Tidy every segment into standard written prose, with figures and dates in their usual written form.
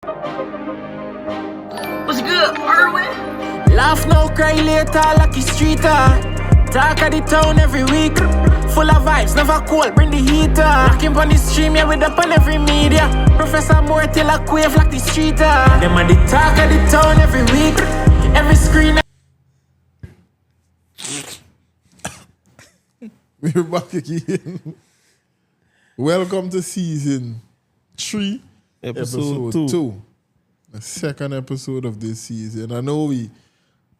What's good, Erwin? Laugh now, cry later, lucky streeter. Talk of the town every week. Full of vibes, never cold, bring the heater. Lock him on the stream, yeah, with up on every media. Professor Moore till I quave like the streeter. Them are the talk of the town every week. Every screen. We're back again. Welcome to season 3, episode 2. The second episode of this season. I know we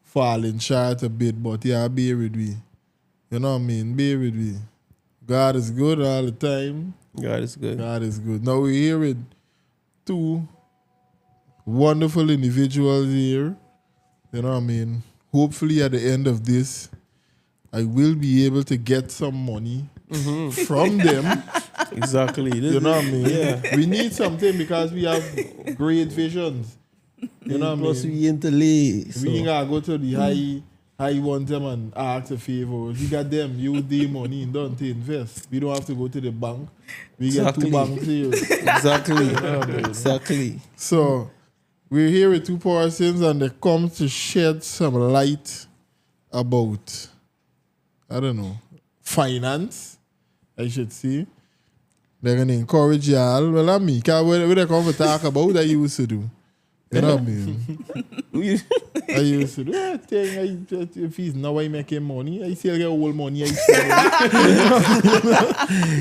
falling short a bit, but yeah, bear with me. You know what I mean? Bear with me. God is good all the time. God is good. God is good. Now we're here with two wonderful individuals here. You know what I mean? Hopefully at the end of this, I will be able to get some money from them. Exactly. You know what I mean? Yeah. We need something because we have great visions. You know what I Plus mean? we interlay. We ain't gotta go to the high one them and ask a favor. You got them, use the money and don't invest. We don't have to go to the bank. We Exactly. get 2 banks here. Exactly. You know what I mean? Exactly. So we're here with 2 persons and they come to shed some light about, I don't know, finance, I should say. They're going to encourage y'all. Well, I mean, when they come to talk about what I used to do. You know what I mean? I used to do that thing. If he's now I making money, I still get old money. I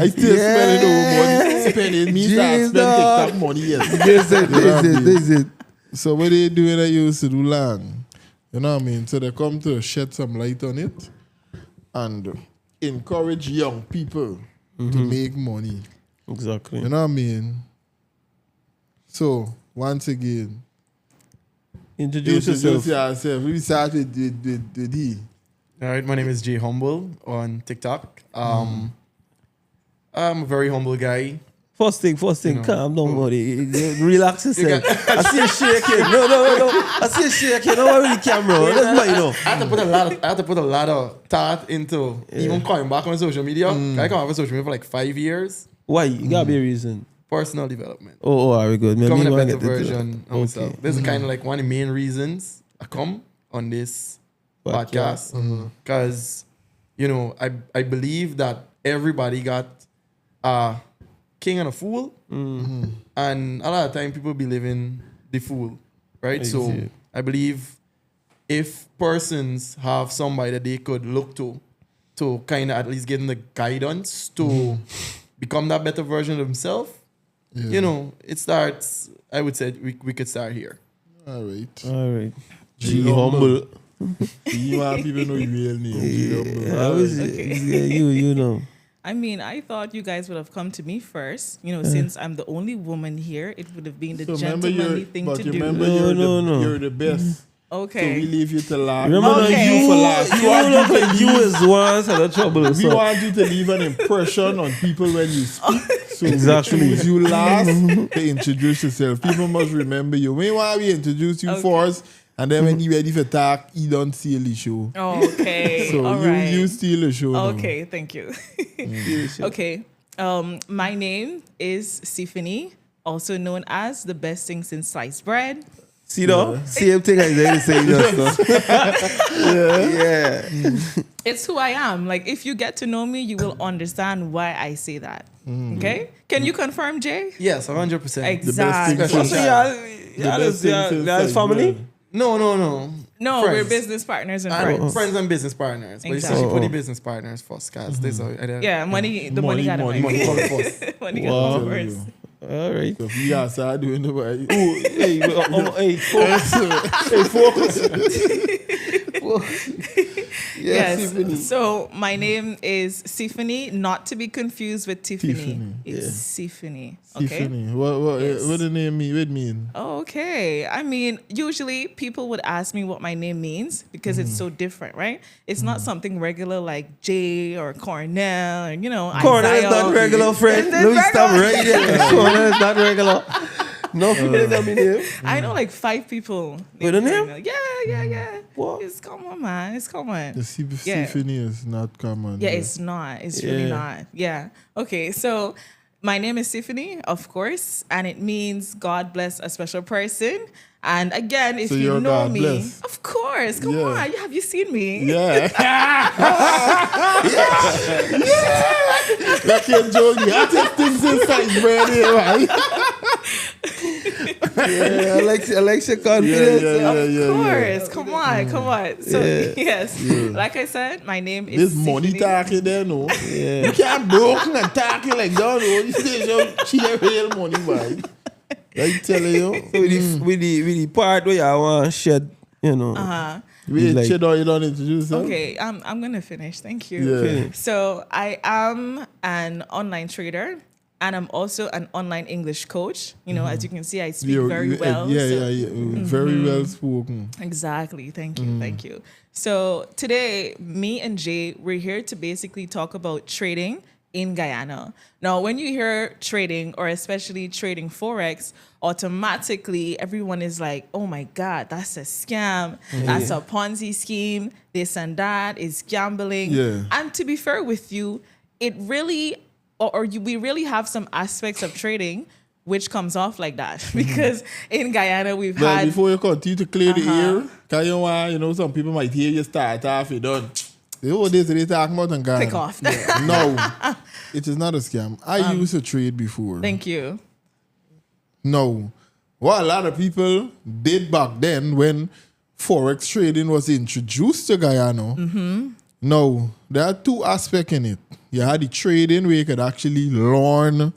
still spend old money. Spend it means I spend TikTok money. Yes. This is it. So what they doing I used to do long. You know what I mean? So they come to shed some light on it and encourage young people to make money. Exactly. You know what I mean? So, once again, Introduce yourself. yourself. We start with D. All right, my name is Jay Humble on TikTok. I'm a very humble guy. First thing, know. calm down, buddy. Relax yourself. I see you shaking. No. I see you shaking. Don't worry with the camera. That's what you know. I had to put a lot of thought into even coming back on social media. I come back on social media for like 5 years. Why? You gotta be a reason. Personal development. Oh, all right, good. Becoming a wanna better get into version that. of myself. This is kind of like one of the main reasons I come on this podcast. Because, you know, I believe that everybody got a king and a fool. And a lot of time people be living the fool, right? So Exactly. I believe if persons have somebody that they could look to kind of at least give them the guidance to become that better version of themselves, you know, it starts, I would say we could start here. All right. All right. G G humble. You want people to know your real name. G humble. How is it? You know. I mean, I thought you guys would have come to me first. You know, since I'm the only woman here, it would have been the So remember gentlemanly thing to do. remember No. you're the best. So Okay. we leave you to last. Remember Okay. you for last. You look like you is once had a trouble. We So. want you to leave an impression on people when you speak. So Exactly. we choose you last to introduce yourself. People must remember you. Meanwhile, we introduce you first, and then when you ready for talk, you don't steal the show. Okay. So All you right. you steal the show. now. Okay, thank you. Okay. My name is Sifini, also known as the best thing since sliced bread. See though? Same thing I did say just yeah. It's who I am. Like, if you get to know me, you will understand why I say that. Okay? Can you confirm, Jay? Yes, 100%. Exactly. thing Special since- shout. Y'all family? No. No, Friends. we're business partners and Friends. friends. And business partners. But Exactly. you put the business partners first, guys. Yeah, money. The money, Money, got money, Money come first. money Wow. got Tell first. you. All right. So if we are start doing the way. Hey, focus. Yes. So my name is Sifini, not to be confused with Tiffany. Tiffany, It's Sifini. Okay. Tiffany. What Yes. what the name mean? What mean? Okay. I mean, usually people would ask me what my name means because it's so different, right? It's not something regular like Jay or Cornell, and Corner is Isaiah. not regular, friend. It's Let me stop regular. right there. Corner is not regular. No, I mean, I know like 5 people. With a named name? Cornell. Yeah. What? It's common, man. It's common. The Yeah. Tiffany is not common. Yeah, it's not. It's really Yeah. not. Yeah. Okay. So My name is Tiffany, of course, and it means God bless a special person. And again, if So you you're know God me, bless. of course, come Yeah. on, have you seen me? Yeah. Like your joke, you have to things inside, brother, right? Yeah, I like your confidence. Of course, come on. So yes, like I said, my name is This money Tiffany. talking there, no. You can't broke and talking like that, no. You still she a real money, boy. I tell you. So with the part where I want to shed, you know. Wait, like- Cheddar, you don't introduce yourself? Okay, I'm gonna finish. Thank you. Yeah. Finish. So I am an online trader, and I'm also an online English coach. You know, as you can see, I speak very well. Yeah, so- Very well spoken. Exactly. Thank you. Thank you. So today, me and Jay, we're here to basically talk about trading in Guyana. Now, when you hear trading, or especially trading Forex, automatically everyone is like, oh my God, that's a scam. That's a Ponzi scheme. This and that is gambling. Yeah. And to be fair with you, it really, we really have some aspects of trading which comes off like that. Because in Guyana, we've But had... before you continue to clear the air, can you know, some people might hear you start off, you done. What is they talking about and Ghana? Click off. No, it is not a scam. I used to trade before. Thank you. No. What a lot of people did back then when Forex trading was introduced to Guyana. No, there are two aspects in it. You had the trading where you could actually learn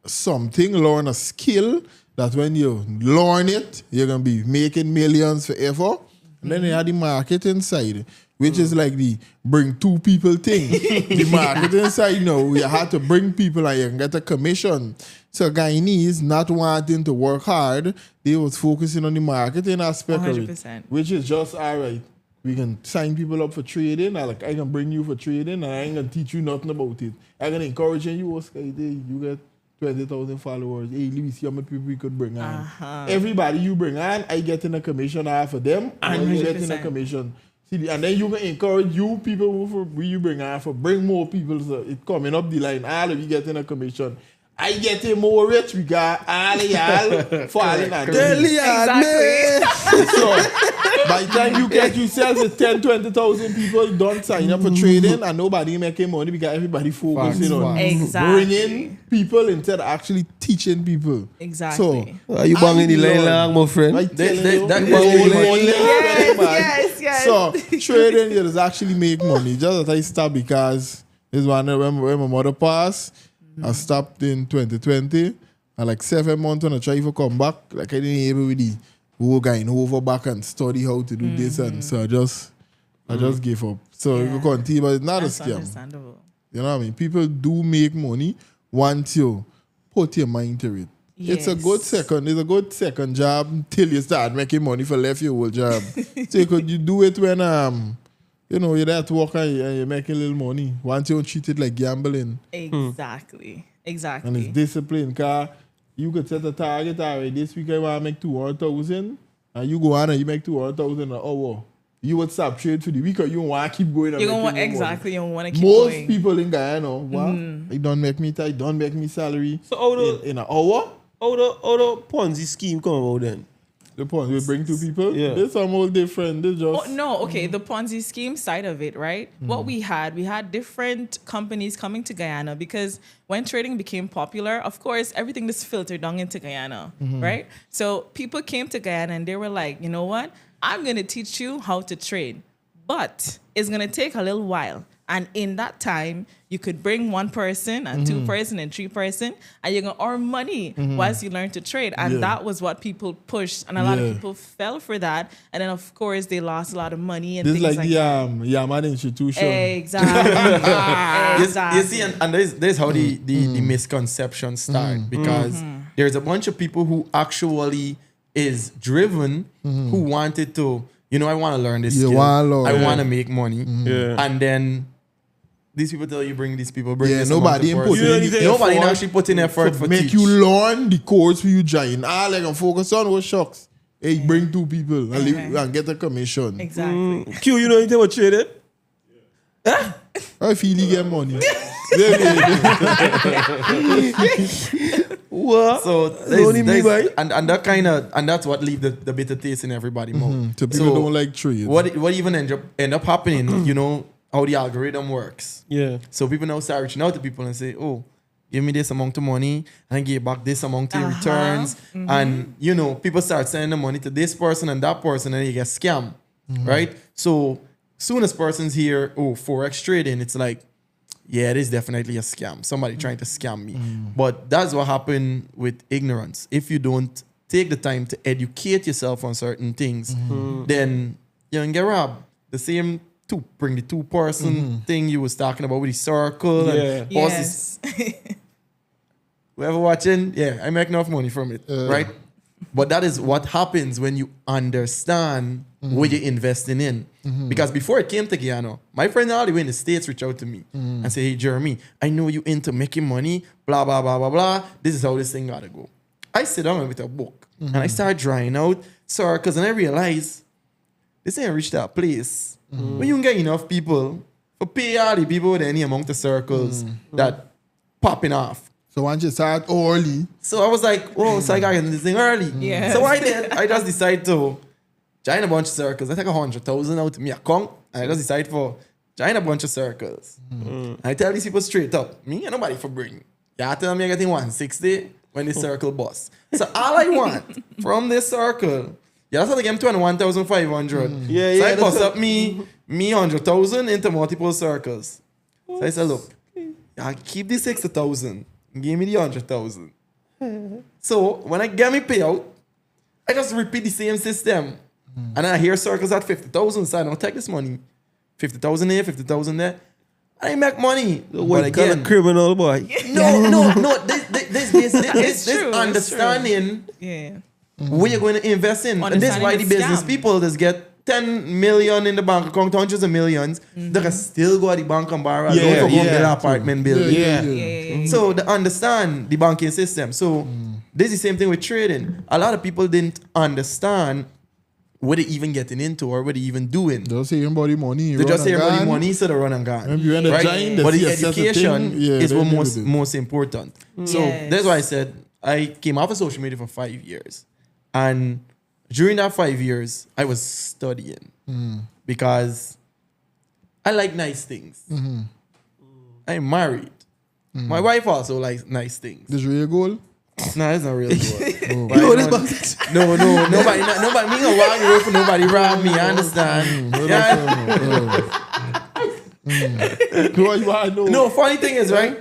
something, learn a skill that when you learn it, you're going to be making millions forever. And then you had the marketing side, which is like the bring two people thing. The marketing side, you had to bring people and you can get a commission. So Guyanese not wanting to work hard, they was focusing on the marketing aspect of it, 100%. which is just all right. We can sign people up for trading. I can bring you for trading, and I ain't gonna teach you nothing about it. I'm gonna encourage you. Oscar, you get 20,000 followers. Hey, let me see how many people we could bring on. Everybody you bring on, I get in a commission half of them, and you get in a 100%. commission. See, and then you can encourage you people who you bring on for bring more people. So it coming up the line. All of you get in a commission. I get it more rich. We got all of y'all falling on me. Exactly. So by the time you get yourself with 10, 20,000 people don't sign up for trading and nobody making money because everybody focusing on Exactly. bringing people instead of actually teaching people. Exactly. So Are you banging the line long, my friend? I tell you, that you is bang pretty the much- line, Yes. So trading is actually make money. Just that I stopped because this one when my mother passed, I stopped in 2020. And like 7 months when I try to come back, like I didn't able with the whole guy over back and study how to do this, and so I just gave up. So Yeah. you continue, but it's not That's a scam. understandable. You know what I mean? People do make money once you put your mind to it. It's a good second job till you start making money for left your old job. So you do it when you're there to work and you're making a little money. Once you don't treat it like gambling. Exactly. Exactly. And it's discipline, because you could set a target, all right, this week I want to make 200,000, and you go on and you make 200,000 an hour. You would stop trade for the week, or you want to keep going and You're gonna making want more exactly. You want to money. keep Most going. people in Guyana, it don't make me salary So how the in an hour. how the Ponzi scheme come about then? The point we bring two people, Yeah. this some whole different. This just Oh, no, okay, the Ponzi scheme side of it, right? What we had different companies coming to Guyana because when trading became popular, of course, everything just filtered down into Guyana, right? So people came to Guyana and they were like, you know what? I'm going to teach you how to trade, but it's going to take a little while. And in that time, you could bring one person and two person and three person, and you're gonna earn money whilst you learn to trade. And Yeah. that was what people pushed, and a lot Yeah. of people fell for that. And then of course they lost a lot of money and this things like like that. the Yaman institution. Exactly. You see, and there's how the misconceptions start because there's a bunch of people who actually is driven who wanted to, I want to learn this You skill. wanna learn, I yeah. want to make money. Yeah. And then these people tell you bring these people, bring Yeah, this nobody amount put of in person. the Nobody effort actually put in effort for make teach. you learn the course for you join. All I can focus on was shocks. Hey, bring two people and, and get a commission. Exactly. Q, you know anything about trading? I feel you get money. What? So Only me, boy. and that kind of and that's what leave the bitter taste in everybody's mouth. So people don't like trade. What even end up happening? You know how the algorithm works. Yeah. So people now start reaching out to people and say, "Oh, give me this amount of money and I give back this amount in returns." And you know, people start sending the money to this person and that person, and you get scammed, right? So soon as persons hear, "Oh, forex trading," it's like, yeah, it is definitely a scam. Somebody trying to scam me. But that's what happened with ignorance. If you don't take the time to educate yourself on certain things, then you can get robbed. The same bring the 2-person thing you was talking about with the circle. And Yes. whoever watching, yeah, I make enough money from it, right? But that is what happens when you understand what you're investing in. Because before it came to Guyana, my friend all the way in the States reached out to me and say, "Hey, Jeremy, I know you into making money, blah, blah, blah, blah, blah. This is how this thing gotta go." I sit down with a book and I start drawing out circles, and I realize this ain't reached that place when you can get enough people for pay all the people with any amount of circles that popping off. So once you start early, So I was like, "Oh, so I got into this thing early." Yes. So I did. I just decided to join a bunch of circles. I take 100,000 out to me account. And I just decided for join a bunch of circles. I tell these people straight up, me and nobody for bring. You tell me I'm getting 160 when this circle bust. So all I want from this circle, you just have to give them 21,500. Yeah, So yeah, I bust that's up me 100,000 into multiple circles. So I said, "Look, I keep the 60,000. Give me the 100,000. So when I get me payout, I just repeat the same system. And I hear circles at 50,000, so I don't take this money. 50,000 here, 50,000 there. I make money. But What kind again, of criminal boy? no. This true, it's understanding Yeah. what you're going to invest in. And this is why the Understanding business scam. people just get 10 million in the bank account, hundreds of millions. They can still go to the bank and borrow. Yeah, Don't go yeah. get an apartment building. Yeah. So they understand the banking system. So this is the same thing with trading. A lot of people didn't understand what they even getting into or what they even doing. just say everybody money. They just say everybody money, so they run and gone. Maybe you end up Right? joining, they But see the a set of education thing, yeah, is they what deal most with it. most important. So Yes. that's why I said I came off of social media for 5 years. And during that 5 years, I was studying because I like nice things. I'm married. My wife also likes nice things. This real goal? No, it's not real good. You know this No, nobody, me gonna walk the road for nobody rob me. I understand. Yeah. No, you want to know. No, funny thing is, right?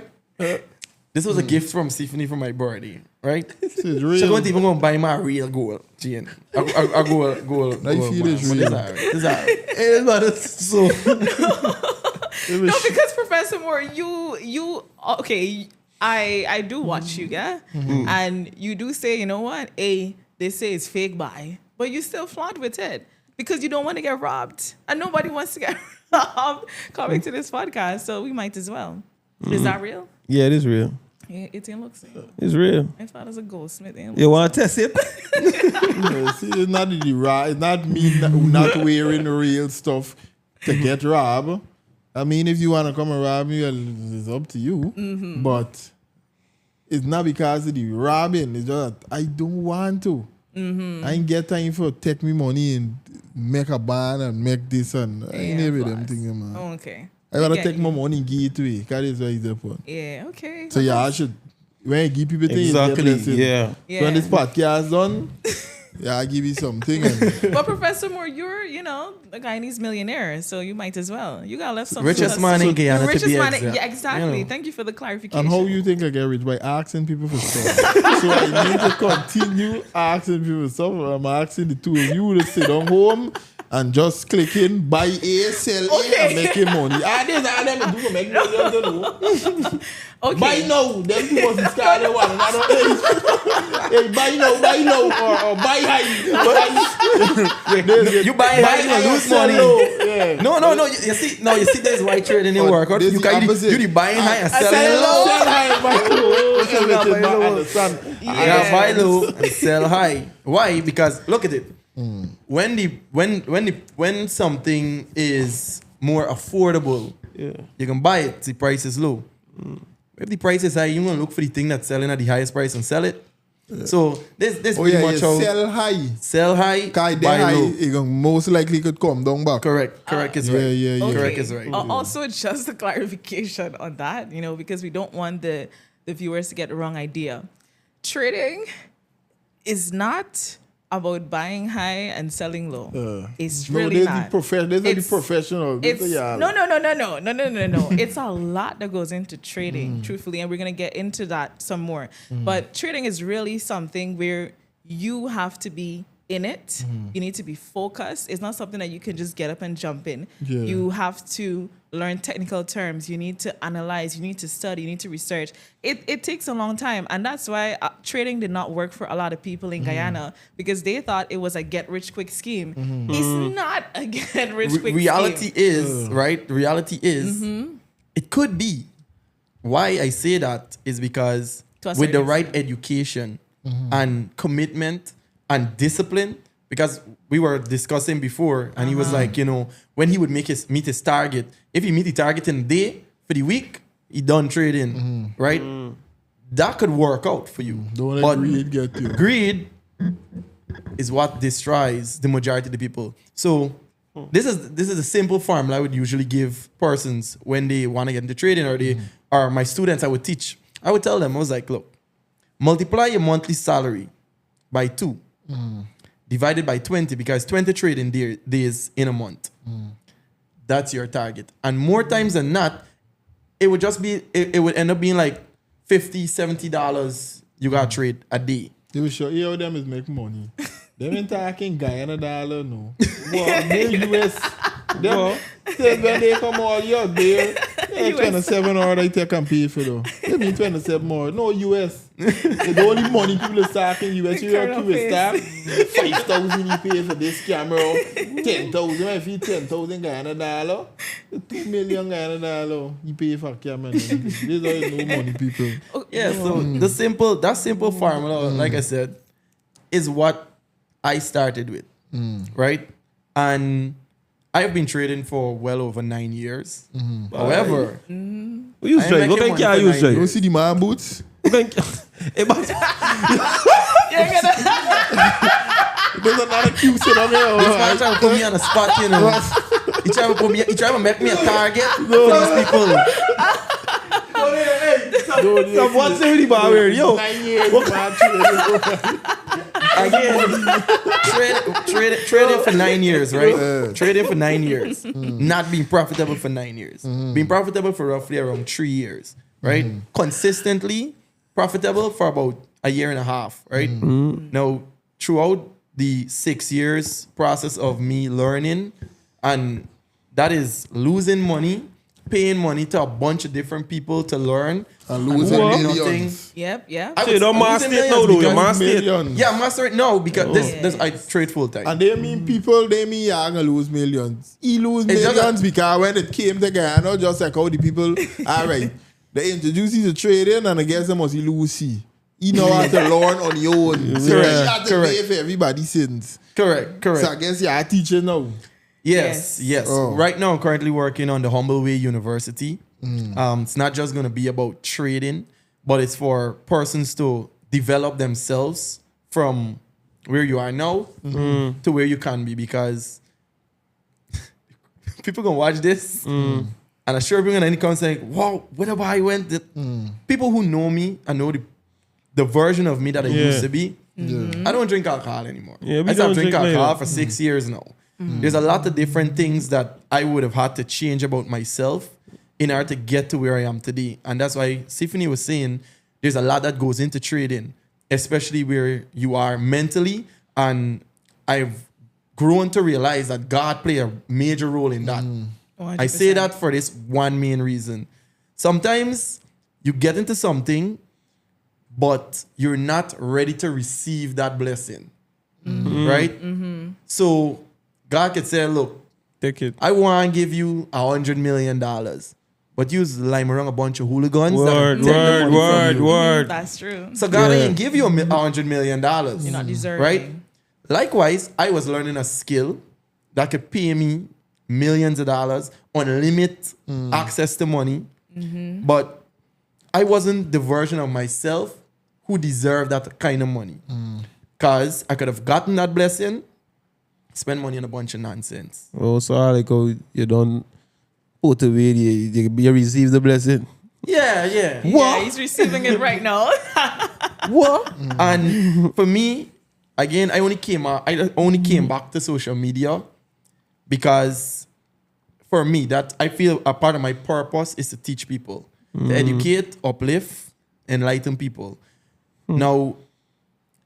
This was a gift from Stephanie for my birthday, right? This is She real. wasn't even gonna buy my real gold, Jane. A gold. I feel it's man. real. But it's alright. So No, because Professor Moore, you okay. I do watch you, yeah, and you do say, you know what? They say it's fake buy, but you still flaunt with it because you don't want to get robbed, and nobody wants to get robbed coming to this podcast, so we might as well. Is that real? Yeah, it is real. Yeah, it ain't looks. It's real. I thought it was a goldsmith. You want to test it? Yeah, see, it's not the right. It's not me not wearing real stuff to get robbed. I mean, if you want to come and rob me, well, it's up to you. But it's not because of the robbing. It's just that I don't want to. I ain't get time for take me money and make a band and make this and I ain't every them things, man. Okay. I gotta get take you. my money and give it to you. Because it's what it's there for. Yeah. Okay. So yeah, I should, when you give people things, you get Exactly. blessing. Yeah. So when this podcast done, yeah, I give you something. And But Professor Moore, you're a Guyanese millionaire, so you might as well. You got left some richest man in Guyana The to richest be man. exact. Yeah, exactly. You know. Thank you for the clarification. And how you think I get rich? By asking people for stuff. So I need to continue asking people for stuff. I'm asking the two of you to sit down home and just click in, buy A, sell A, and making money. This and them do make money. I don't know. Okay. Buy now. Them two was discarded one another. Hey, buy now, or buy high. You buy high, you lose money. Yeah. No. You see, there's white trading in work. this You the opposite. the buying high and Sell selling low. high, buy low. Everything back at the sun. Yeah, buy low and sell high. Why? Because look at it. When something is more affordable, you can buy it. The price is low. If the price is high, you're gonna look for the thing that's selling at the highest price and sell it. So this pretty much how sell high. sell high, Kai buy high, low. it gon' most likely could come down back. Correct is Yeah, right. yeah, yeah. Correct is right. Also, just a clarification on that, because we don't want the viewers to get the wrong idea. Trading is not about buying high and selling low. It's really not. There's the professional. It's no. It's a lot that goes into trading, truthfully, and we're gonna get into that some more. But trading is really something where you have to be in it. You need to be focused. It's not something that you can just get up and jump in. Yeah. You have to learn technical terms. You need to analyze. You need to study. You need to research. It takes a long time, and that's why trading did not work for a lot of people in Guyana, because they thought it was a get-rich-quick scheme. It's not a get-rich-quick scheme. Reality is, right? Reality is, it could be. Why I say that is because To a with certain the right education and commitment and discipline, because we were discussing before, and he was like, when he would meet his target, if he meet the target in a day for the week, he done trading, right? That could work out for you. Don't But let greed get you. greed is what destroys the majority of the people. So this is a simple formula I would usually give persons when they want to get into trading, or my students I would teach. I would tell them, I was like, look, multiply your monthly salary by 2, divided by 20, because 20 trading days in a month. That's your target. And more times than not, it would just be, it would end up being like $50, $70 you got to trade a day. They will show you how them is make money. Them ain't talking Guyana dollar, no. Well, they US. Them, when they come all year, they 27 hours they take and pay for though. They mean 27 more. No US. The only money people are talking US. You hear US staff 5,000 you pay for this camera. 10,000. If you 10,000 Guyana dollar, 2 million Guyana dollar you pay for camera. These are no money people. Yeah, so that simple formula, like I said, is what I started with, right? And I've been trading for well over 9 years. However, We use I trade. ain't What making can money you for use 9 trade? You see the man boots? There's another cue sit on this there. man trying to put me on the spot, He trying to make me a target for these people. Stop watching the bar here, yo. 9 years, man, trading. Again, trading for 9 years, right? Trading for 9 years. Not being profitable for 9 years. Being profitable for roughly around 3 years, right? Consistently profitable for about a year and a half, right? Now, throughout the 6 years process of me learning, and that is losing money, paying money to a bunch of different people to learn, And losing doing millions. Yep. I So you would- don't I'm master losing it now, millions though. You because- master it. Millions. Yeah, master it now because this I trade full time. And they mean people, they mean you're gonna lose millions. He lose It's just millions because when it came to Guyana, just like how the people, all right, they introduce you to trading and I guess they must lose see. You know how to learn on your own. So you have to pay for everybody's sins. Correct. So I guess you're a teacher now. Yes. Oh. Right now, I'm currently working on the Humble Way University. It's not just going to be about trading, but it's for persons to develop themselves from where you are now to where you can be, because people going to watch this and I'm sure people going to come saying, wow, whatever I went. People who know me and know the version of me that I used to be, I don't drink alcohol anymore. Yeah, we I stopped don't drinking drink alcohol neither. for 6 years now. There's a lot of different things that I would have had to change about myself in order to get to where I am today. And that's why Symphony was saying there's a lot that goes into trading, especially where you are mentally. And I've grown to realize that God played a major role in that. 100%. I say that for this one main reason. Sometimes you get into something, but you're not ready to receive that blessing. Right? So God could say, look, Take it. I want to give you $100 million, but you lime around a bunch of hooligans. Word, that take the money from you. word. That's true. So God Yeah. ain't give you $100 million. You're not deserving. Right? Likewise, I was learning a skill that could pay me millions of dollars, unlimited access to money. But I wasn't the version of myself who deserved that kind of money. Because I could have gotten that blessing, spend money on a bunch of nonsense. Oh, so like you don't put away you receive the blessing. Yeah. Yeah, he's receiving it right now. What? And for me, again, I only came back to social media because for me, that I feel a part of my purpose is to teach people, to educate, uplift, enlighten people. Now,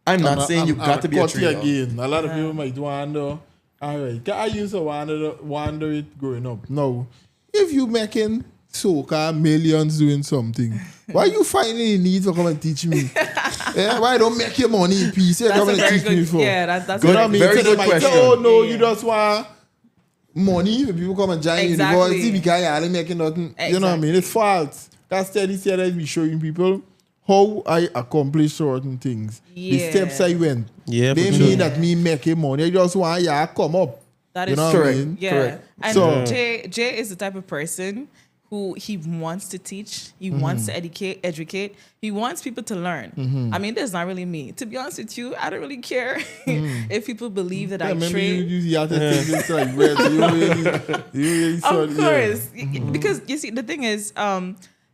I'm not saying you got to be a cut you trader. again. A lot of people might wonder, all right, I used to wonder it growing up. No, if you making soca millions doing something, why you finding the need to come and teach me? Yeah, why don't make your money in peace? Yeah, That's come a and very teach me good. for. Yeah, that's You know a what I mean? Very So they good might say, question. oh no, Yeah. you just want money. When people come and join Exactly. university because you ain't making nothing. You know what I mean? It's false. That's steady said I be showing people how I accomplish certain things. The Yeah. steps I went. Yeah, They for mean sure. that me making money. I just want to come up. That You is know what I correct. mean? Yeah. Correct. And So- Jay is the type of person who he wants to teach, he wants to educate, he wants people to learn. I mean, that's not really me. To be honest with you, I don't really care if people believe that Yeah, I maybe trade. you have to take this like red. You really sort Of yeah. course. Because you see, the thing is,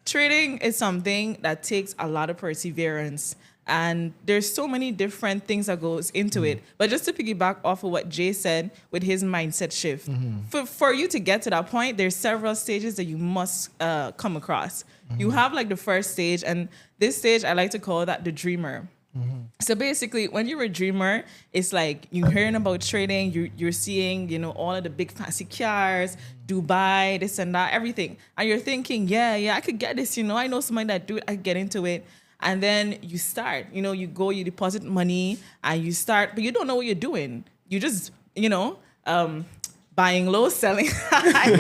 trading is something that takes a lot of perseverance. And there's so many different things that goes into it. But just to piggyback off of what Jay said with his mindset shift, for you to get to that point, there's several stages that you must come across. You have like the first stage, and this stage I like to call that the dreamer. So basically, when you're a dreamer, it's like you're hearing about trading, you're seeing, you know, all of the big fancy cars, Dubai, this and that, everything. And you're thinking, yeah, I could get this, you know, I know somebody that do it, I could get into it. And then you start, you know, you go, you deposit money and you start, but you don't know what you're doing. You just, you know, buying low, selling high.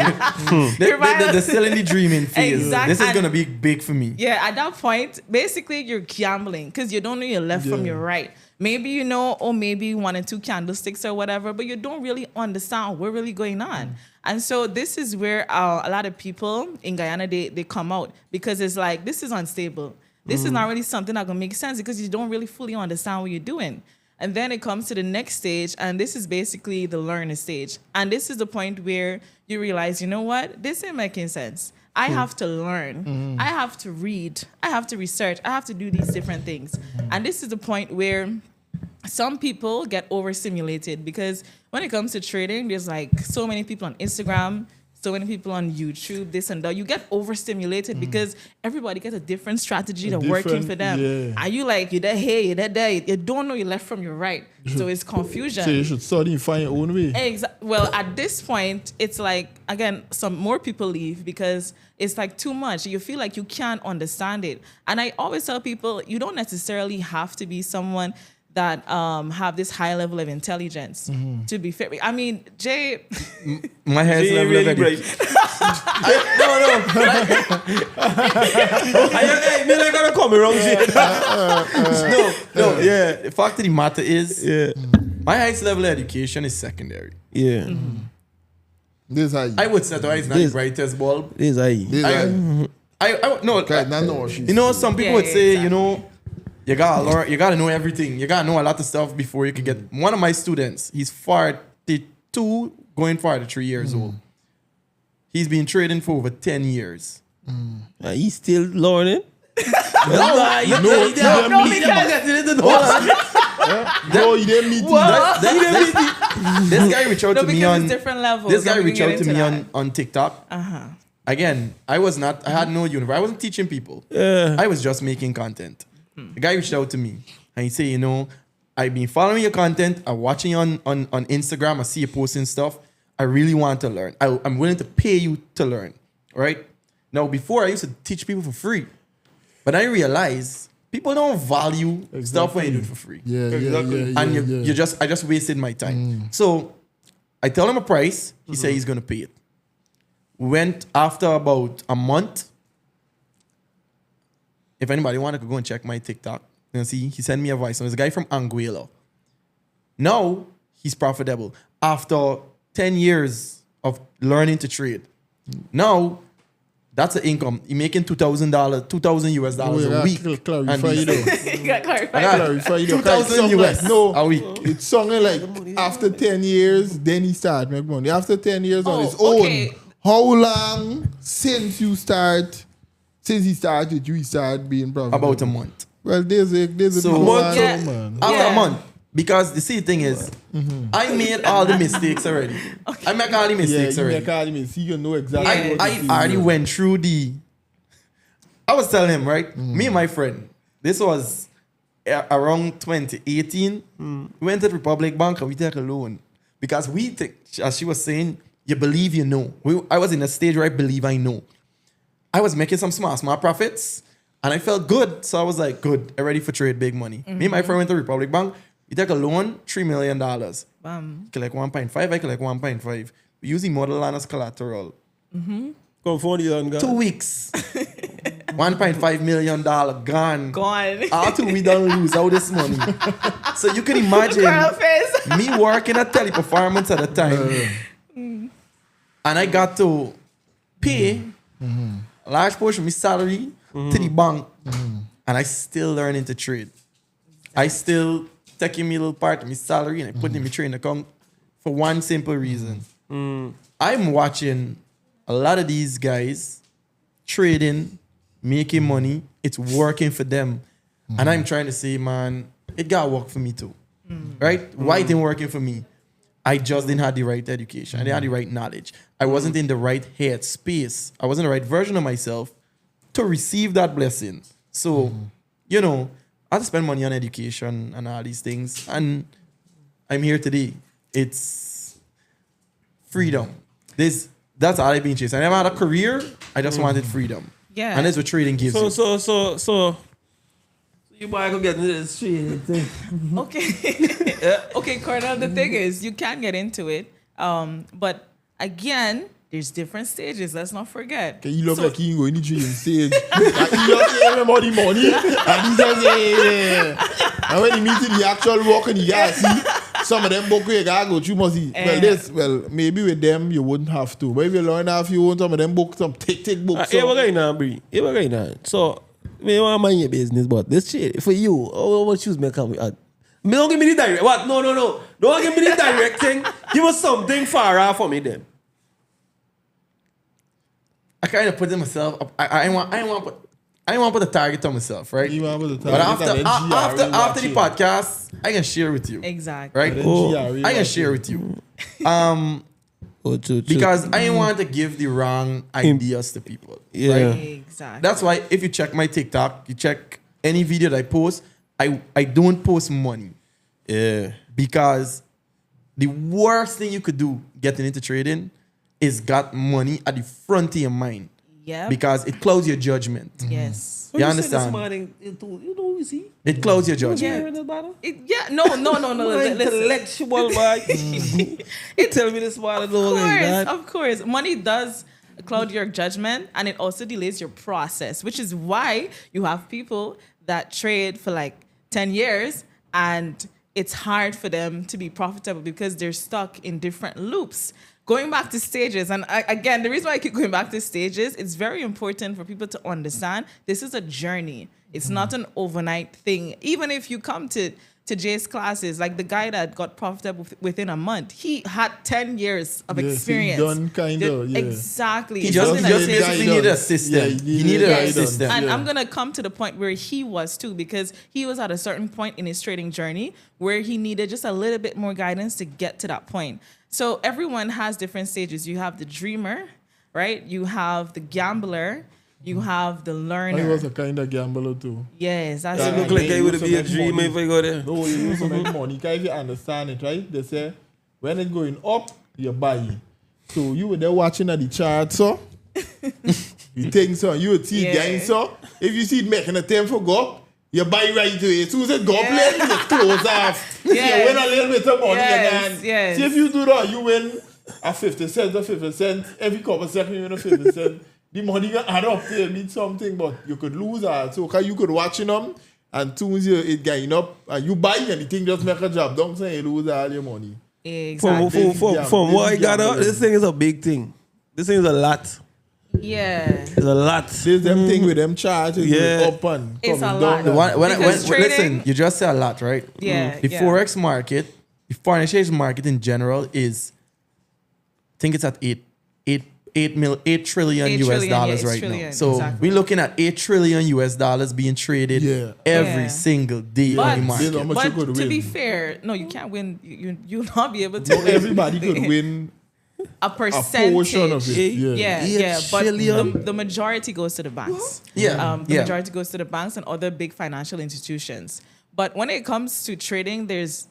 You're buying- The still in the dreaming phase. Exactly. This is And- going to be big for me. Yeah, at that point, basically you're gambling because you don't know your left from your right. Maybe you know, or maybe 1 and 2 candlesticks or whatever, but you don't really understand what's really going on. And so this is where a lot of people in Guyana, they come out because it's like, this is unstable. This is not really something that gonna make sense because you don't really fully understand what you're doing. And then it comes to the next stage, and this is basically the learning stage. And this is the point where you realize, you know what? This ain't making sense. I have to learn. I have to read. I have to research. I have to do these different things. And this is the point where some people get overstimulated because when it comes to trading, there's like so many people on Instagram, so many people on YouTube, this and that. You get overstimulated because everybody gets a different strategy that's working for them. yeah. And you like, you're that here, you're that there. You don't know your left from your right. So it's confusion. So you should study and find your own way. Well, at this point, it's like, again, some more people leave because it's like too much. You feel like you can't understand it. And I always tell people, you don't necessarily have to be someone that have this high level of intelligence to be fair. I mean, Jay, My head's Jay level really of bright. I mean, like gonna come around shit. No. Yeah. The fact of the matter is, Yeah. my highest level of education is secondary. Yeah. This is how you. I would say that it's not the This- brightest bulb. This is how you. This is how you. No. Okay, now know what she's You know, some people Yeah, would yeah, say, exactly. you know, you gotta learn, you gotta know everything. You gotta know a lot of stuff before you can get. One of my students, he's 42, going 43 years old. He's been trading for over 10 years. He's still learning. No, he didn't no, meet him. No, you didn't meet him. This guy reached out no, to me because on. it's different levels. This guy and we reached can out get to me into on TikTok. Uh-huh. Again, I had no universe. I wasn't teaching people. Yeah. I was just making content. The guy reached out to me and he said, you know, I've been following your content. I'm watching you on Instagram. I see you posting stuff. I really want to learn. I'm willing to pay you to learn. Right? Now, before I used to teach people for free. But I realized people don't value stuff when you do it for free. Yeah, Exactly. And yeah. I just wasted my time. So I tell him a price. He said he's gonna pay it. Went after about a month. If anybody want to go and check my TikTok, you see he sent me a voice. So there's a guy from Anguilla. Now he's profitable after 10 years of learning to trade. Now That's an income. You're making $2,000, $2,000 a week. Clarify And it these- though. You got clarified. Clarify it though. 2,000 It's US no, a week. it's something like after 10 years, then he start make money. After 10 years on Oh, his own. okay. How long since he started you, he started being profitable? About a month. Well, there's a So- month, Yeah. man. After Yeah. a month. Because the see thing is, I made all the mistakes already. I make all the Yeah, mistakes you already. make all the mistakes. You know exactly Yeah. what I it is. already went through the. I was telling him, right? Me and my friend, this was around 2018. We went to the Republic Bank and we took a loan. Because we think, as she was saying, you believe you know. I was in a stage where I believe I know. I was making some small profits and I felt good. So I was like, good, I'm ready for trade big money. Me and my friend went to Republic Bank. We took a loan, $3 million. Bam. Collect 1.5, I collect 1.5. We use the model land as collateral. Come for the young guy. 2 weeks. $1.5 million gone. Gone. After we don't lose all this money. So you can imagine Girl face. me working at Teleperformance at the time. And I got to pay a large portion of my salary to the bank. And I still learning to trade. I still taking me a little part of my salary and I put it in my trading account for one simple reason. I'm watching a lot of these guys trading, making money. It's working for them. And I'm trying to say, man, it got to work for me too. Right? Why it didn't working for me? I just didn't have the right education. I didn't have the right knowledge. I wasn't in the right head space. I wasn't the right version of myself to receive that blessing. So, you know, I had to spend money on education and all these things. And I'm here today. It's freedom. That's all I've been chasing. I never had a career. I just wanted freedom. Yeah. And that's what trading gives you. So you might go get into this trading thing. Okay. Okay, Cornell, the thing is, you can get into it. But again, there's different stages. Let's not forget. Okay, he look So- like he going to trading stage. Like, he just gave him all the money. And he says, yeah. And when he meets the actual work and he got see some of them book you gotta go through must see. Well, maybe with them you wouldn't have to. But if you learn how you want some of them books, some thick books. Here we're going now, Bree. Here we're going now. So, me want to mind your business, but this shit, for you, what shoes may come with? Me don't give me the direct. What? No. Don't give me the direct thing. Give us something far off for me then. I kind of put it myself. I want to put a target on myself, right? You want to put the But target and then GRE after the watch it. podcast, I can share with you. Exactly. Right? Then Oh. GRE I can watch it. share with you. True. Because I didn't want to give the wrong ideas to people. Yeah. Right? Exactly. That's why if you check my TikTok, you check any video that I post, I don't post money. Yeah. Because the worst thing you could do getting into trading is got money at the front of your mind. Yep. Because it clouds your judgment. Yes. You understand? You know, you see? It clouds your Yeah. judgment. No. Listen. Intellectual, man. You tell me this man don't like that. Of course. Money does cloud your judgment and it also delays your process, which is why you have people that trade for like 10 years and it's hard for them to be profitable because they're stuck in different loops. Going back to stages, and again, the reason why I keep going back to stages, it's very important for people to understand this is a journey. It's not an overnight thing. Even if you come to Jay's classes, like the guy that got profitable within a month, he had 10 years of Yeah, so he experience. done kinda, yeah. Exactly. He It's just something that basically takes- needed a system. Yeah, he needed a guidance. system. and Yeah. I'm going to come to the point where he was too, because he was at a certain point in his trading journey where he needed just a little bit more guidance to get to that point. So everyone has different stages. You have the dreamer, right? You have the gambler. You have the He learner. was a kind of gambler too. Yes, that's Yeah, right. Look like Yeah, I would you be a also make dreamer money. if I go there. No, you also make money. Because if you understand it, right? They say when it's going up, you buy. So you were there watching at the chart, so you think so, you would see it Yeah. going so. If you see it making a 10 for go up, you buy right away. As soon as it go up, you just close off. Yes. You win a little bit of money Yes, again. yes. See if you do that, you win a 50 cents or 50 cents. Every couple seconds you win a 50 cents. The money can add up to mean something, but you could lose that. So cause you could watching them and soon as it going up and you buy and the thing just make a job. Don't say you lose all your money. Exactly. From what I got out, this thing is a big thing. This thing is a lot. Yeah. There's a lot. There's them thing with them charges Yeah. up and It's coming a down. lot. Because trading- listen, you just said a lot, right? Yeah, The yeah. forex market, the foreign exchange market in general is, I think it's at 8 trillion 8 US trillion, dollars yeah, 8 right now. trillion, So exactly. we're looking at 8 trillion US dollars being traded Yeah. every Yeah. single day But, on the There's how market. much you but could to be win. fair, no, you can't win. You'll not be able to Not win everybody could win a a percentage. portion of it. Yeah, 8 yeah, but trillion? the majority goes to the banks. Yeah, The yeah. majority goes to the banks and other big financial institutions. But when it comes to trading, there's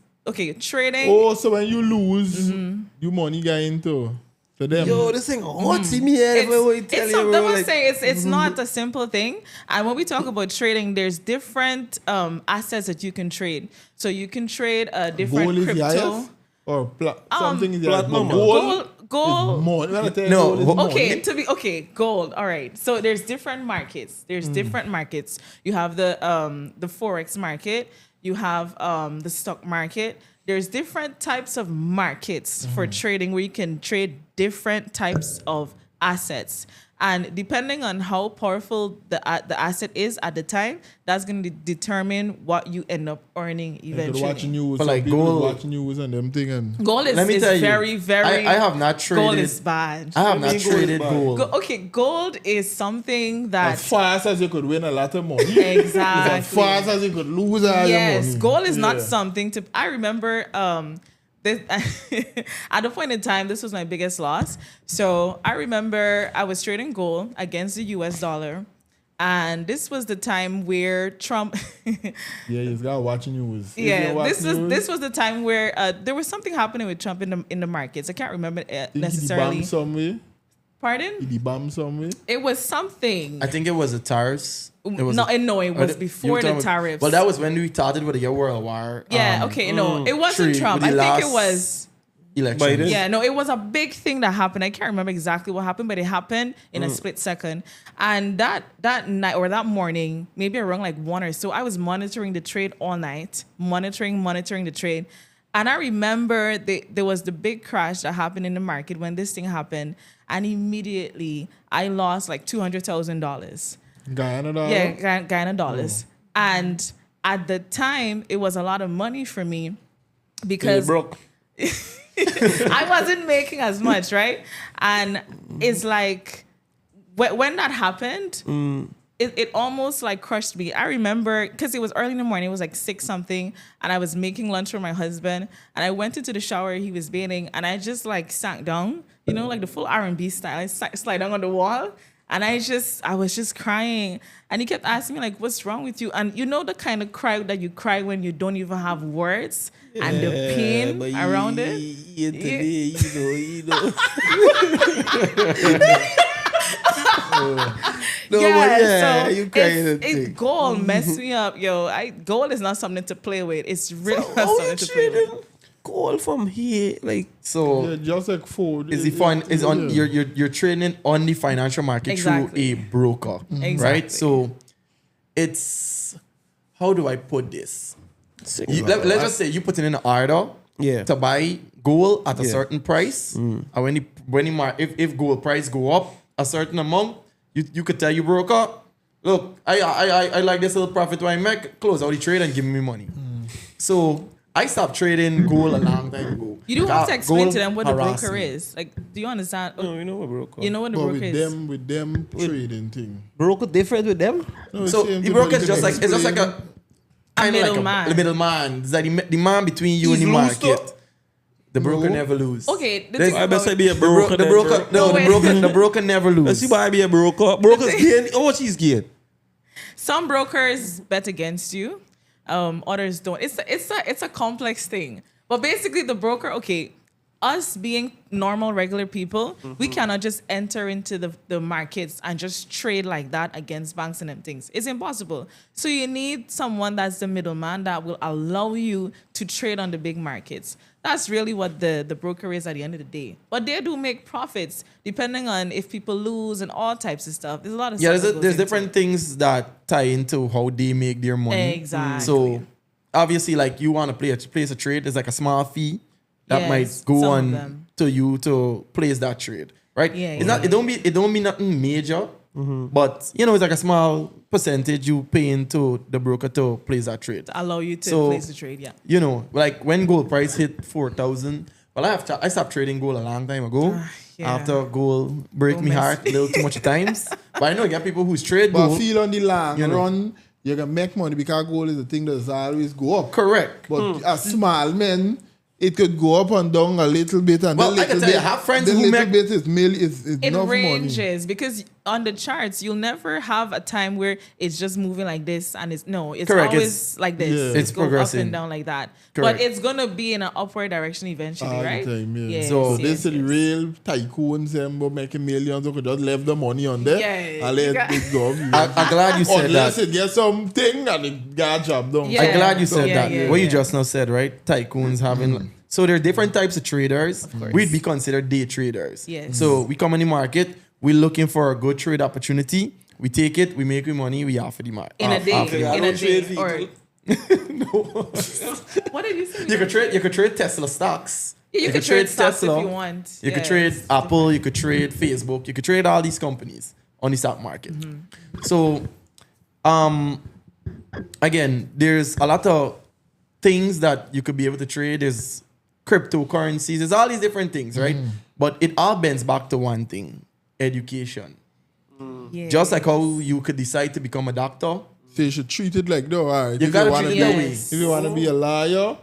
trading. Oh, so when you lose, Mm-hmm. you money get into to them. Yo, this thing hot in me head. It's something I was saying. It's not a simple thing. And when we talk about trading, there's different assets that you can trade. So you can trade a different Gold is the crypto. highest? Or something is the highest, platinum. but gold Gold. is more. Well, I tell you, No, gold is ho- more. Okay, gold. All right. So there's different markets. There's different markets. You have the forex market. You have the stock market. There's different types of markets for trading where you can trade different types of assets. And depending on how powerful the asset is at the time, that's going to determine what you end up earning You could eventually. watch news. But Some like people gold- watch news and them thing and Gold Let me is tell you, very, very. I have not traded. Gold is bad. I have not mean gold is traded bad? gold. Gold is something that as fast as you could win a lot of money. exactly. As fast as you could lose all your Yes, money. gold is not Yeah. something to. I remember this, at a point in time, this was my biggest loss. So I remember I was trading gold against the US dollar. And this was the time where Trump. Yeah, you just got watching news. If Yeah, you watch news, this was the time where there was something happening with Trump in the markets. I can't remember think he necessarily. bomb somewhere. Pardon? He bomb somewhere. It was something. I think it was the tariffs. It was No, it was you before were the talking about- tariffs. Well, that was when we started with the World War. Yeah, okay, no, it wasn't trade Trump. with I the think it last was. election. Biden. Yeah, no, it was a big thing that happened. I can't remember exactly what happened, but it happened in a split second. And that night or that morning, maybe around like 1 or so, I was monitoring the trade all night, monitoring the trade. And I remember there was the big crash that happened in the market when this thing happened. And immediately I lost like $200,000. Guyana dollar. Yeah, Guyana dollars. And at the time, it was a lot of money for me because broke. I wasn't making as much, right? And it's like when that happened, it almost like crushed me. I remember because it was early in the morning, it was like 6 something, and I was making lunch for my husband, and I went into the shower, he was bathing, and I just like sank down, you know, like the full R&B style. I slide down on the wall. And I was just crying. And he kept asking me, like, what's wrong with you? And you know the kind of cry that you cry when you don't even have words and the pain but around it? Today, you know. No, but yeah, you crying and thing. Gold messed me up, yo. Gold is not something to play with. It's really not How you something to play with. trading gold from here? Like, So Yeah, just like food. is the fun is on yeah. you're trading on the financial market Exactly. through a broker, Exactly. right? So it's, how do I put this? Let's just say you put in an order Yeah. to buy gold at a Yeah. certain price, and if gold price go up a certain amount, you could tell your broker, look, I like this little profit I make, close out the trade and give me money. So I stopped trading gold a long time ago. You do Like, have to explain gold to them what the harassed broker me. is. Like, do you understand? no, you know what broker? You know what the But broker is? with them trading thing. broker different with them? No, So same the thing, broker but is you just can like, it's just like explain. a kind of middleman. like a middleman. It's like the man between you and the He's loose, market. The broker No. never lose. Okay, the There's- thing I about- best say be a The broker. broker, No, wait. the broker never Let's lose. see why I be a broker. Brokers gain. How much he's gain? Some brokers bet against you, others don't. It's a complex thing. But basically, the broker, okay, us being normal, regular people, we cannot just enter into the markets and just trade like that against banks and them things. It's impossible. So you need someone that's the middleman that will allow you to trade on the big markets. That's really what the broker is at the end of the day. But they do make profits depending on if people lose and all types of stuff. There's a lot of Yeah, stuff that goes there's into different it. things that tie into how they make their money. Exactly. So obviously, like you want to place a trade, there's like a small fee that Yes, might go some of on them. to you to place that trade. right? Yeah, It's not. It don't be nothing major, but you know, it's like a small percentage you pay into the broker to place that trade. Allow you to So- place the trade. Yeah. You know, like when gold price hit 4,000. Well, I stopped trading gold a long time ago. Yeah. After gold break Don't me mess. heart a little too much times. But I know you got people who trade But I gold. feel on the long You know. run, you can make money because gold is the thing that's always go up. Correct. But a small man, it could go up and down a little bit, and Well, the I can little tell you, bit, I have friends the who little make- bit is It enough money. ranges because on the charts you'll never have a time where it's just moving like this and it's Correct, always like this. Yeah. It's go up progressing. and down like that. Correct. But it's gonna be in an upward direction eventually, All right? the time, yeah. Yes, So yes, this is the yes. real tycoons them who making millions who could just leave the money on there Yeah, and you let got- it go. I'm glad you said Unless that. it gets something and it got job done. Yeah. I'm glad you said Yeah, that. yeah, what you yeah. just now said, right? Tycoons having. So there are different types of traders. course. We'd be considered day traders. Yes. So we come in the market. We're looking for a good trade opportunity. We take it. We make money. We offer the market. In a day. I In a don't trade day. Or vehicle. what did you say? You could trade Tesla stocks. Yeah, you could trade stocks if you want. You could Yes. trade Apple. You could trade Facebook. You could trade all these companies on the stock market. Mm-hmm. So, again, there's a lot of things that you could be able to trade. There's cryptocurrencies. There's all these different things, right? But it all bends back to one thing: education. Yes. Just like how you could decide to become a doctor. So you should treat it like that. All right. You If gotta wanna treat be- it that way. If you want to be a lawyer, all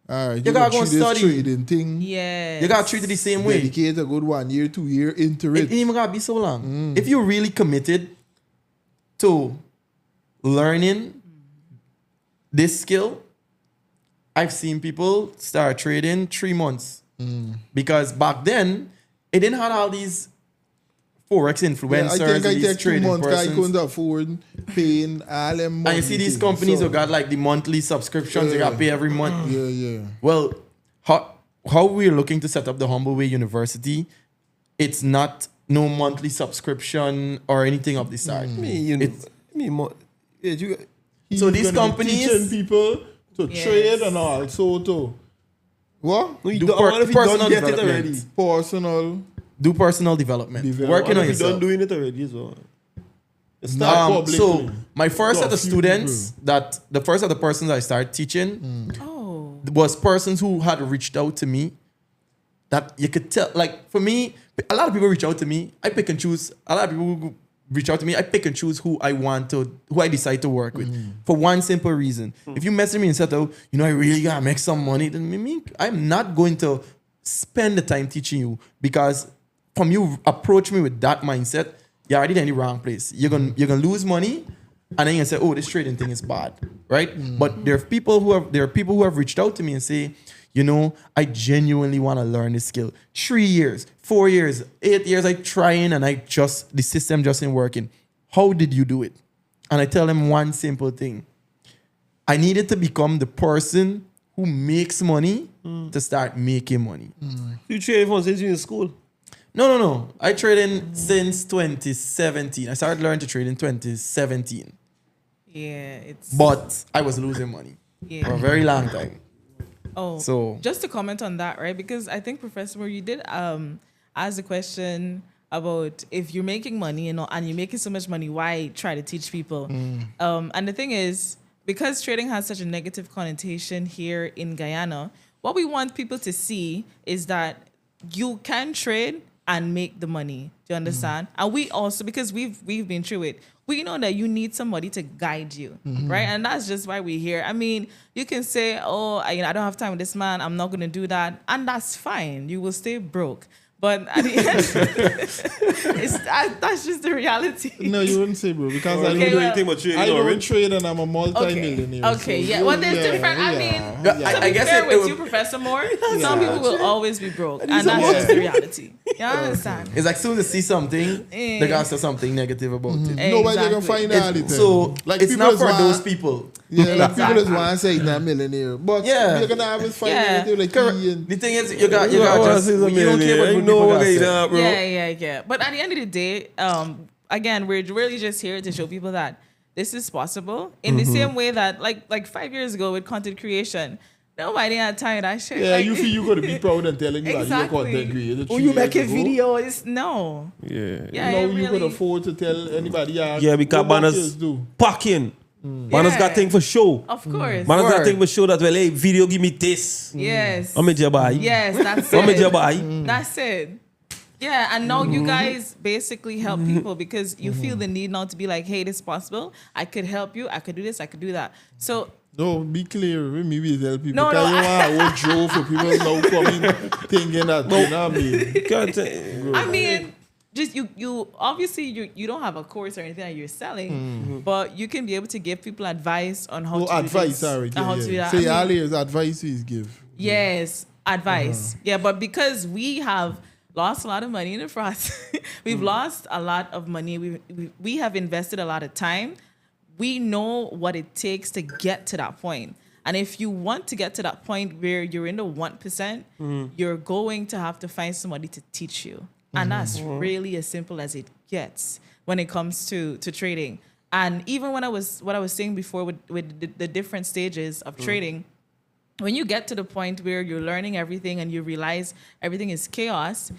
right. You gotta go treat and this study. trading thing. Yes. You gotta treat it the same way. Dedicate a good 1 year, 2 year into It it. ain't even gotta be so long. If you're really committed to learning this skill, I've seen people start trading 3 months. Because back then, it didn't have all these Forex Yeah, influencers I think I and these take 2 trading months. I persons. couldn't afford paying all them money. And you see these things. companies So, who got like the monthly subscriptions, you got to pay every month. Yeah, yeah. Well, how we're looking to set up the Humble Way University, it's not no monthly subscription or anything of the sort. He's So these gonna be companies- teaching people to Yes. trade and also to what? No, you Do don't, what if you personal don't get it development. already? Personal. Do personal development. Develop- Working What on if you yourself. done doing it already as well? It's Not not. publicly. So my first Got set a of few students the first of the persons I started teaching Oh. was persons who had reached out to me that you could tell, like for me, a lot of people reach out to me. I pick and choose. A lot of people who reach out to me, I pick and choose who I decide to work with for one simple reason. If you message me and said, oh, I really gotta make some money, then I'm not going to spend the time teaching you, because from you approach me with that mindset, you're already in the wrong place. You're gonna lose money, and then you're gonna say, oh, this trading thing is bad, right? But there are people who have reached out to me and say, I genuinely want to learn this skill. 3 years, 4 years, 8 years, I trying and the system just ain't working. How did you do it? And I tell them one simple thing. I needed to become the person who makes money to start making money. You trade for since you're in school. No. I traded since 2017. I started learning to trade in 2017. Yeah. It's. But I was losing money Yeah. for a very long time. Oh, So- just to comment on that, right? Because I think Professor Moore, you did ask the question about if you're making money, and you're making so much money, why try to teach people? And the thing is, because trading has such a negative connotation here in Guyana, what we want people to see is that you can trade and make the money. Do you understand? And we also, because we've been through it, we know that you need somebody to guide you, right? And that's just why we're here. I mean, you can say, oh, I don't have time with this man, I'm not going to do that. And that's fine. You will stay broke. But at the end, that's just the reality. No, you wouldn't say, bro, because Or I you Okay, don't, do well- anything but trading I don't already. trade and I'm a multi-millionaire. Okay, so yeah. you- Well, there's different. I mean, Yeah, to I be guess fair it with would- you, Professor Moore, some people will always be broke, and a that's what? just the reality. You understand? It's like soon as they see something, they're gonna say something negative about it. Nobody can Exactly. find out it. So like it's people not is for want- those people. Yeah, like people Exactly. just want to say he's not a millionaire. But Yeah. you're gonna always find Yeah. anything like Correct. he and The thing is, you got You just you don't care what good people got say. bro. Yeah. But at the end of the day, again, we're really just here to show people that this is possible. In the same way that, like 5 years ago with content creation, Nobody had time for that shit. Yeah, Like, you feel you gotta be proud and telling you that Exactly. your content creator. oh, you make a video? It's no. Yeah. Yeah, Now it you could really- afford to tell anybody. Yeah, because what banners Marcus do. packing. Banners got Yeah. thing for show. Of course. Banners got Word. thing for show that, well, hey, video give me this. Yes. How much you buy? Yes, that's How much you it. buy? That's it. Yeah, and now you guys basically help people because you feel the need now to be like, hey, this is possible. I could help you. I could do this. I could do that. So No, be clear. Maybe tell people. No, because no, you want a whole show for people now coming thinking that. You know what I mean? Can't say- I mean, just you obviously you don't have a course or anything that you're selling, but you can be able to give people advice on how Oh, to advice, do this, sorry. and how to do that. Say I all mean, is advice is give. yes, advice. Yeah, but because we have lost a lot of money in the process, we've lost a lot of money. We have invested a lot of time. We know what it takes to get to that point. And if you want to get to that point where you're in the 1%, you're going to have to find somebody to teach you. And that's really as simple as it gets when it comes to trading. And even when what I was saying before with the different stages of trading, when you get to the point where you're learning everything and you realize everything is chaos,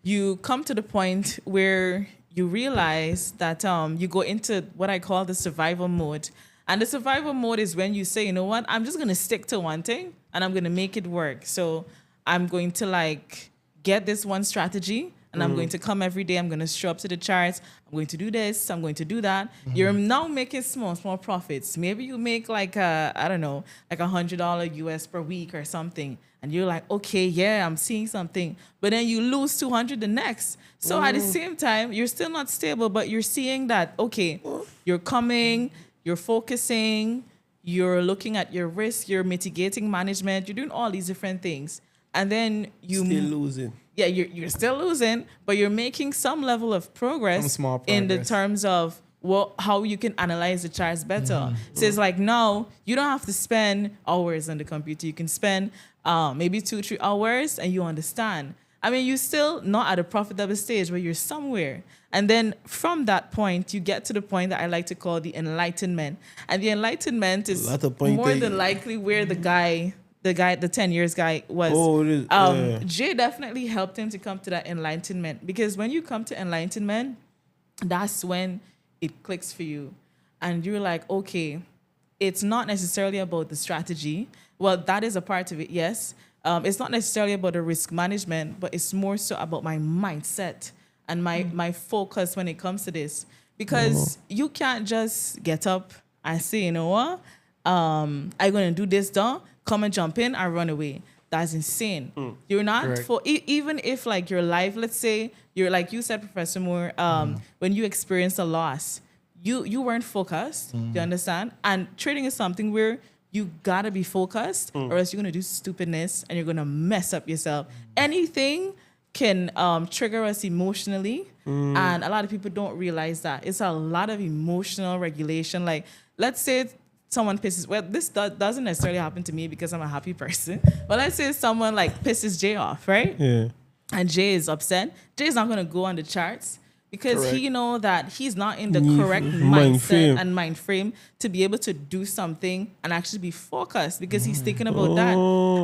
you come to the point where you realize that you go into what I call the survival mode. And the survival mode is when you say, you know what, I'm just going to stick to one thing and I'm going to make it work. So I'm going to like get this one strategy and I'm going to come every day. I'm going to show up to the charts. I'm going to do this. I'm going to do that. You're now making small profits. Maybe you make like I don't know, like $100 US per week or something. And you're like, okay, yeah, I'm seeing something. But then you lose 200 the next. So at the same time, you're still not stable, but you're seeing that, okay, you're coming, you're focusing, you're looking at your risk, you're mitigating management, you're doing all these different things. And then you Still losing. yeah, you're still losing, but you're making some level of progress, Some small in the progress. terms of how you can analyze the charts better. So it's like now you don't have to spend hours on the computer. You can spend maybe 2-3 hours and you understand. I mean, you're still not at a profitable stage, but you're somewhere. And then from that point, you get to the point that I like to call the enlightenment. And the enlightenment is Lot of point more there. than likely where the 10 years guy was. Oh, it is, yeah. Jay definitely helped him to come to that enlightenment, because when you come to enlightenment, that's when it clicks for you. And you're like, okay, it's not necessarily about the strategy. Well, that is a part of it, yes. It's not necessarily about the risk management, but it's more so about my mindset and my focus when it comes to this. Because you can't just get up and say, you know what, I'm going to do this, come and jump in and run away. That's insane. You're not Correct. even if like your life, let's say you're like you said, Professor Moore, when you experience a loss, you weren't focused. You understand? And trading is something where you gotta be focused, or else you're gonna do stupidness and you're gonna mess up yourself. Anything can trigger us emotionally, and a lot of people don't realize that. It's a lot of emotional regulation. Like, let's say someone pisses, well, this doesn't necessarily happen to me because I'm a happy person, but let's say someone like pisses Jay off, right? Yeah. And Jay is upset. Jay's not gonna go on the charts because Correct. he know that he's not in the Mind correct mind mindset frame. and mind frame to be able to do something and actually be focused, because he's thinking about that.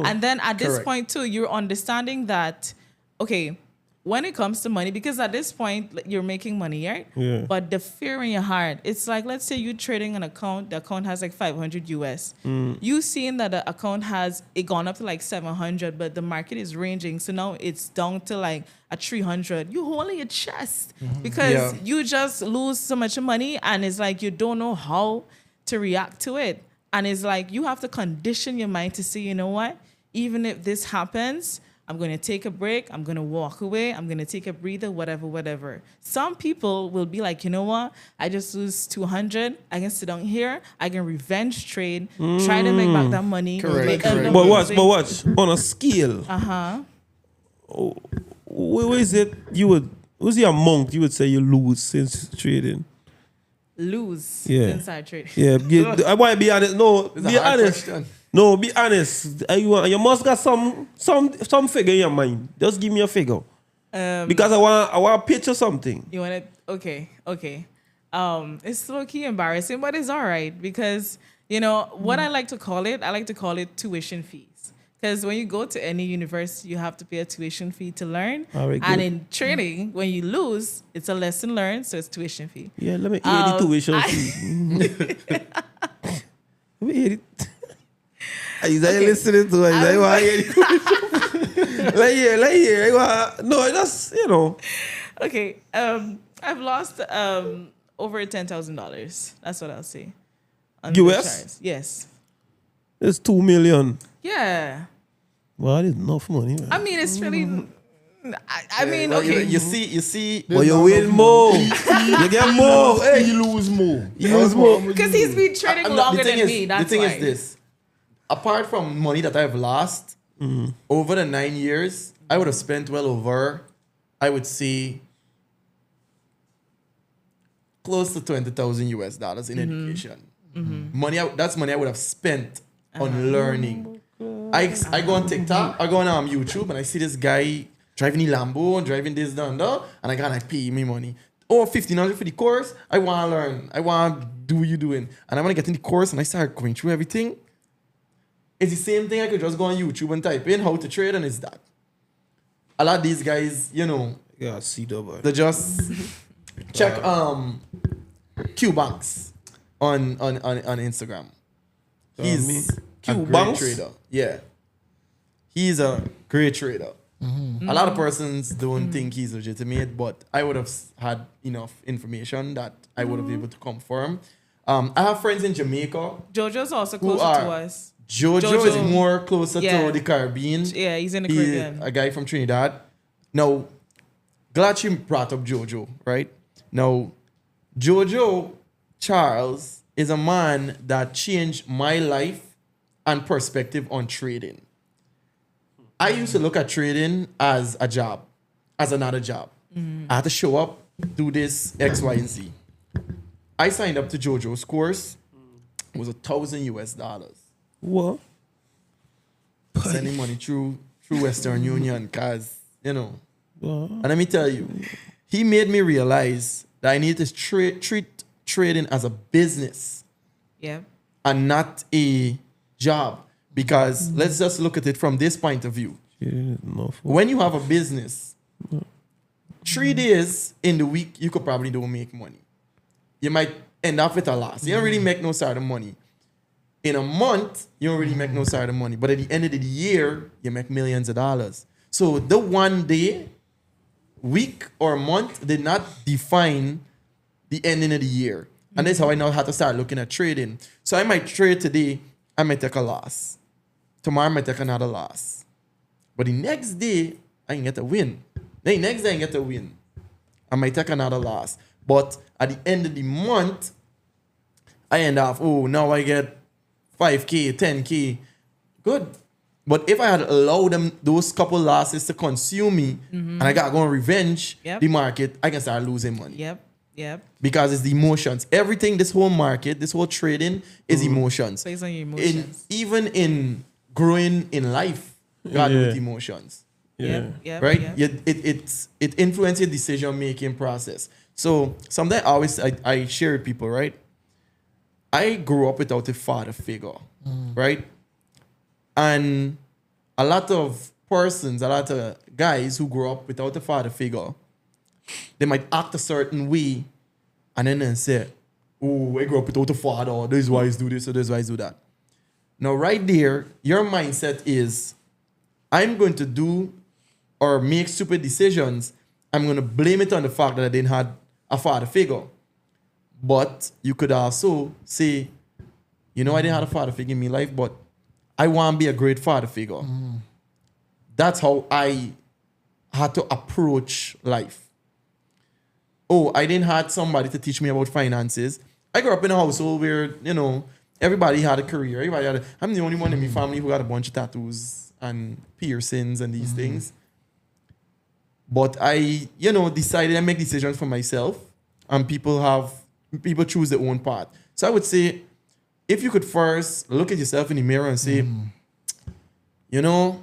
And then at this Correct. point too, you're understanding that, okay, when it comes to money, because at this point like, you're making money, right? Yeah. But the fear in your heart, it's like, let's say you're trading an account, the account has like 500 US. You seeing that the account has it gone up to like 700, but the market is ranging, so now it's down to like a 300. You holding your chest because Yeah. you just lose so much money, and it's like you don't know how to react to it. And it's like you have to condition your mind to say, you know what, even if this happens, I'm going to take a break. I'm going to walk away. I'm going to take a breather, whatever. Some people will be like, you know what? I just lose 200. I can sit down here. I can revenge trade, try to make back that money. Correct, make correct. them But watch, losing. but watch. On a scale, where is it you would, who's the amount you would say you lose since trading? Lose Yeah. inside trade. Yeah, I want to be honest. No, It's a be hard honest. question. No, be honest. You must got some figure in your mind. Just give me a figure. Because I want to picture something. You want it? Okay. It's low key embarrassing, but it's all right because You know, what I like to call it tuition fees. Because when you go to any university, you have to pay a tuition fee to learn. All right, And good. in trading, when you lose, it's a lesson learned, so it's tuition fee. Yeah, let me hear the tuition fee. Let me hear it. Is that listening to it? Is that hear the tuition? Let hear. No, that's, you know. Okay, I've lost over $10,000. That's what I'll say. On the US? charts. Yes. It's 2 million. Yeah. Well, that is enough money, man. I mean, it's really. I mean, Well, okay. you see. But you win more. You get more. Hey, He lose more. you lose more. Because he's been trading I'm not- longer the thing than is, me. That's the thing why. is this. Apart from money that I've lost over the 9 years, I would have spent well over, I would say, close to $20,000 in education. That's money I would have spent on learning. I go on TikTok, I go on YouTube, and I see this guy driving a Lambo and driving this down there, and I gotta pay me money. Oh, $1,500 for the course. I want to learn. I want to do what you're doing. And I want to get in the course, and I start going through everything. It's the same thing. I could just go on YouTube and type in how to trade, and it's that. A lot of these guys, you know, Yeah, see double. they just check Q Banks on Instagram. He's Q a great Banks? trader. Yeah. He's a great trader. A lot of persons don't think he's legitimate, but I would have had enough information that I would have been able to confirm. I have friends in Jamaica. Jojo's also Who closer are- to us. Jojo is Jojo. more closer Yeah. to the Caribbean. Yeah, he's in the He's Caribbean. a guy from Trinidad. Now, glad you brought up Jojo, right? Now, Jojo Charles is a man that changed my life and perspective on trading. I used to look at trading as a job, as another job. I had to show up, do this, X, Y, and Z. I signed up to Jojo's course. It was $1,000. What? Sending money through Western Union, cause you know. What? And let me tell you, he made me realize that I need to treat trading as a business Yeah. and not a job. Because let's just look at it from this point of view. Yeah, no. When you have a business, 3 days in the week, you could probably don't make money. You might end up with a loss. You don't really make no sort of money. In a month, you don't really make no sort of money. But at the end of the year, you make millions of dollars. So the 1 day, week, or month did not define the ending of the year. And that's how I now had to start looking at trading. So I might trade today, I might take a loss. Tomorrow I might take another loss. But the next day, I can get a win. Then the next day I get a win. I might take another loss. But at the end of the month, I end up, oh, now I get 5K, 10K. Good. But if I had allowed them those couple losses to consume me and I got to go and revenge Yep. the market, I can start losing money. Yep. Yep. Because it's the emotions. Everything, this whole market, this whole trading is emotions. Based on your emotions. Even in growing in life, God Yeah. with emotions. Yeah. Yep. Yep. Right? Yep. It influences your decision making process. So sometimes I share with people, right? I grew up without a father figure, right? And a lot of persons, a lot of guys who grow up without a father figure, they might act a certain way and then they say, oh, I grew up without a father, or this is why I do this, or this is why I do that. Now, right there, your mindset is, I'm going to do or make stupid decisions. I'm going to blame it on the fact that I didn't have a father figure. But you could also say, you know, I didn't have a father figure in my life, but I want to be a great father figure. That's how I had to approach life. Oh, I didn't have somebody to teach me about finances. I grew up in a household where, you know, everybody had a career. I'm the only one in my family who had a bunch of tattoos and piercings and these things. But I, you know, decided I make decisions for myself, and people choose their own path. So I would say, if you could first look at yourself in the mirror and say, you know,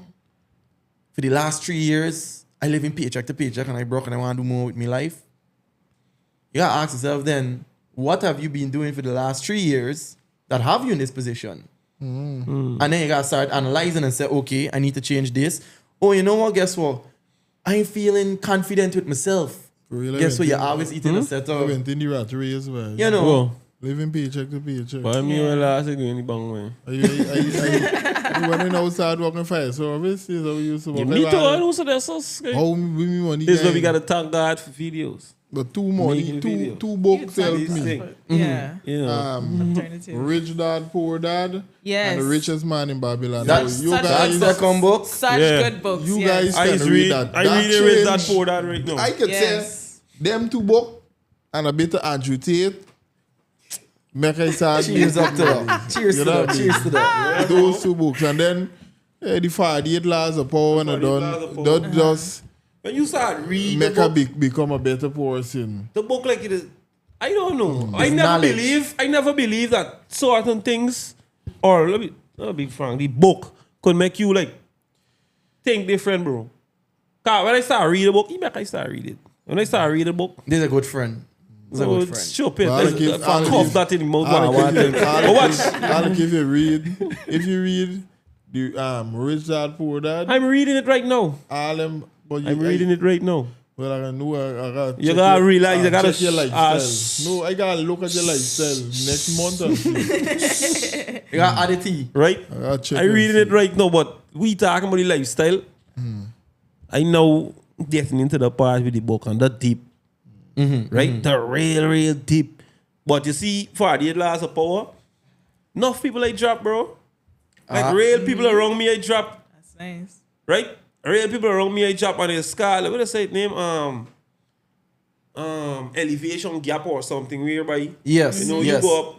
for the last 3 years, I live in paycheck to paycheck and I broke and I want to do more with my life. You gotta ask yourself then, what have you been doing for the last 3 years that have you in this position. And then you gotta start analyzing and say, okay, I need to change this. Oh, you know what? Guess what? I ain't feeling confident with myself. Really, Guess what? You're always eating a set I of, went in the rat race, man. you know. Bro, Living paycheck to paycheck. but I'm here last again in the bang way. You went outside working fire service? This is how we used to work. Me too, I know so that's so scary. How we me money? This is why we gain? gotta thank God for videos. But two money, Making two videos. books help These me. things. Yeah. You know. Alternative. Rich Dad, Poor Dad, Yes. and The Richest Man in Babylon. That's, So you such a- guys, that's the combo. Such Yeah. good books. you yes. guys I can just read read that. I That read it with that change- for that right now. I could Yes. say them two books and a bit of Andrew Tate. Make I start. Cheers up to that. Cheers You to know that. what I Cheers mean? to that. Those two books. And then the 48 Laws of Power and I 48 Laws of done. Power. That just When you start reading make the a book, become a better person. the book like it is, I don't know. I It's never knowledge. believe that certain things, or let me be frank, the book could make you like think different, bro. Cause when I start reading the book, I start reading. When I start reading the book, This is a good friend. This is a so good it's friend. stupid. Well, I'll give- I'll Cough give- that in the mouth. I'll But give you- I'll watch. I'll give you read. If you read the Rich Dad Poor Dad, I'm reading it right now. all them. But I'm reading it right now. Well, I know I got. You gotta realize you gotta check your sh- lifestyle. No, I gotta look at your lifestyle next month. And see. You got Aditi. Right? I gotta check. I'm and reading see. it right now, but we talking about the lifestyle. I know getting into the part with the book and the deep. Right? The real deep. But you see, 48 Laws of Power, enough people I drop, bro. Like real people around me I drop. That's nice. Right? Real people around me I drop on a scale. What I say it name? Elevation gap or something whereby Yes. you know yes. you go up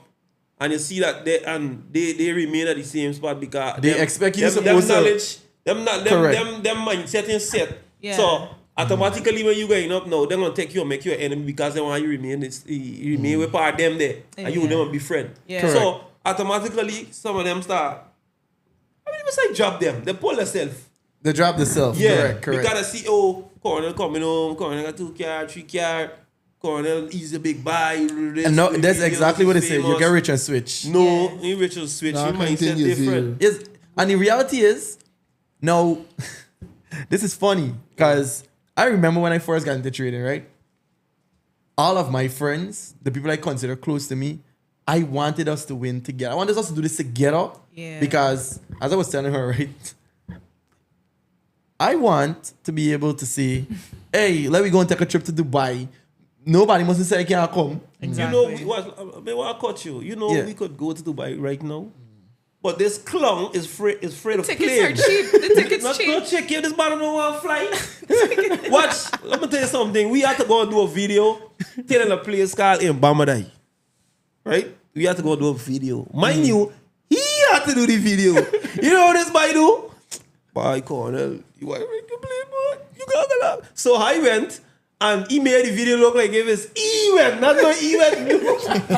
and you see that they remain at the same spot because They expect you them supposed to- knowledge, them Correct. mindset is set. Yeah. So automatically when you going up now, they're gonna take you and make you an enemy because they want you remain you remain with part of them there and you Yeah. never be friend. Yeah. Correct. So automatically some of them start. I mean, say drop them. They pull themselves. They drop the self. Yeah, Correct. you gotta see, Cornell coming home, Cornell got 2 car, 3 car, Cornell is a big buy. And no, that's exactly what they say. You get rich and switch. No, you rich and switch, Nah, your mindset continue, different. Yes, and the reality is, now, this is funny because I remember when I first got into trading, right? All of my friends, the people I consider close to me, I wanted us to win together. I wanted us to do this together Yeah. because, as I was telling her, right, I want to be able to say, hey, let me go and take a trip to Dubai. Nobody must say I can't come. Exactly. You know, what I cut you. You know, Yeah. we could go to Dubai right now, but this clown is afraid of Tickets are planes. cheap. The tickets Not cheap. check if this man don't want to fly. Watch, let me tell you something. We have to go and do a video telling a place called in Bamadai. Right? We have to go do a video. Mind you, he had to do the video. You know what this boy do? By Cornell, you want to make a play, boy? You got to laugh. So I went and he made the video look like it was even. Not no even.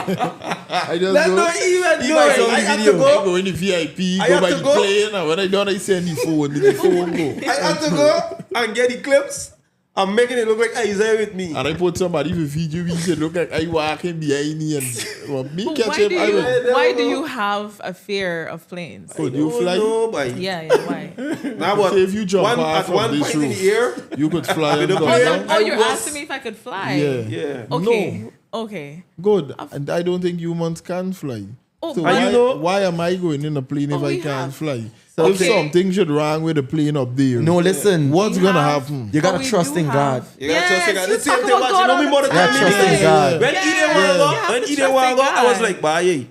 I just That's go. not even. He No, buys all I the had to video. I go. go in the VIP, I go have by to the go. plane, and when I done, I send the phone. The phone go. I had to go and get the clips. I'm making it look like he's there with me. And I put somebody with video, we said, look like I walking behind me and well, me But catch him. I will. why do you have a fear of planes? Could you fly? No, boy. Yeah, why? Now what? Say if you jump one, off at from one this point in roof. the air, You could fly With and the come plane. down. Oh, you're was- asking me if I could fly? Yeah. yeah. Okay. No. Okay. Good. And I don't think humans can fly. Oh, So but- why, you know- why am I going in a plane if Oh, I we can't have- fly? So- If Okay. something should wrong with the plane up there, No, listen. what's We gonna have- happen? You gotta we trust do in have- God. You gotta trust in God. you The same talk thing, about watch, God you know all me the more than time. Yeah, trust in God. When Yes, he didn't you want to go, have when to he trust didn't want to in go, I was God. like, bah, yeah.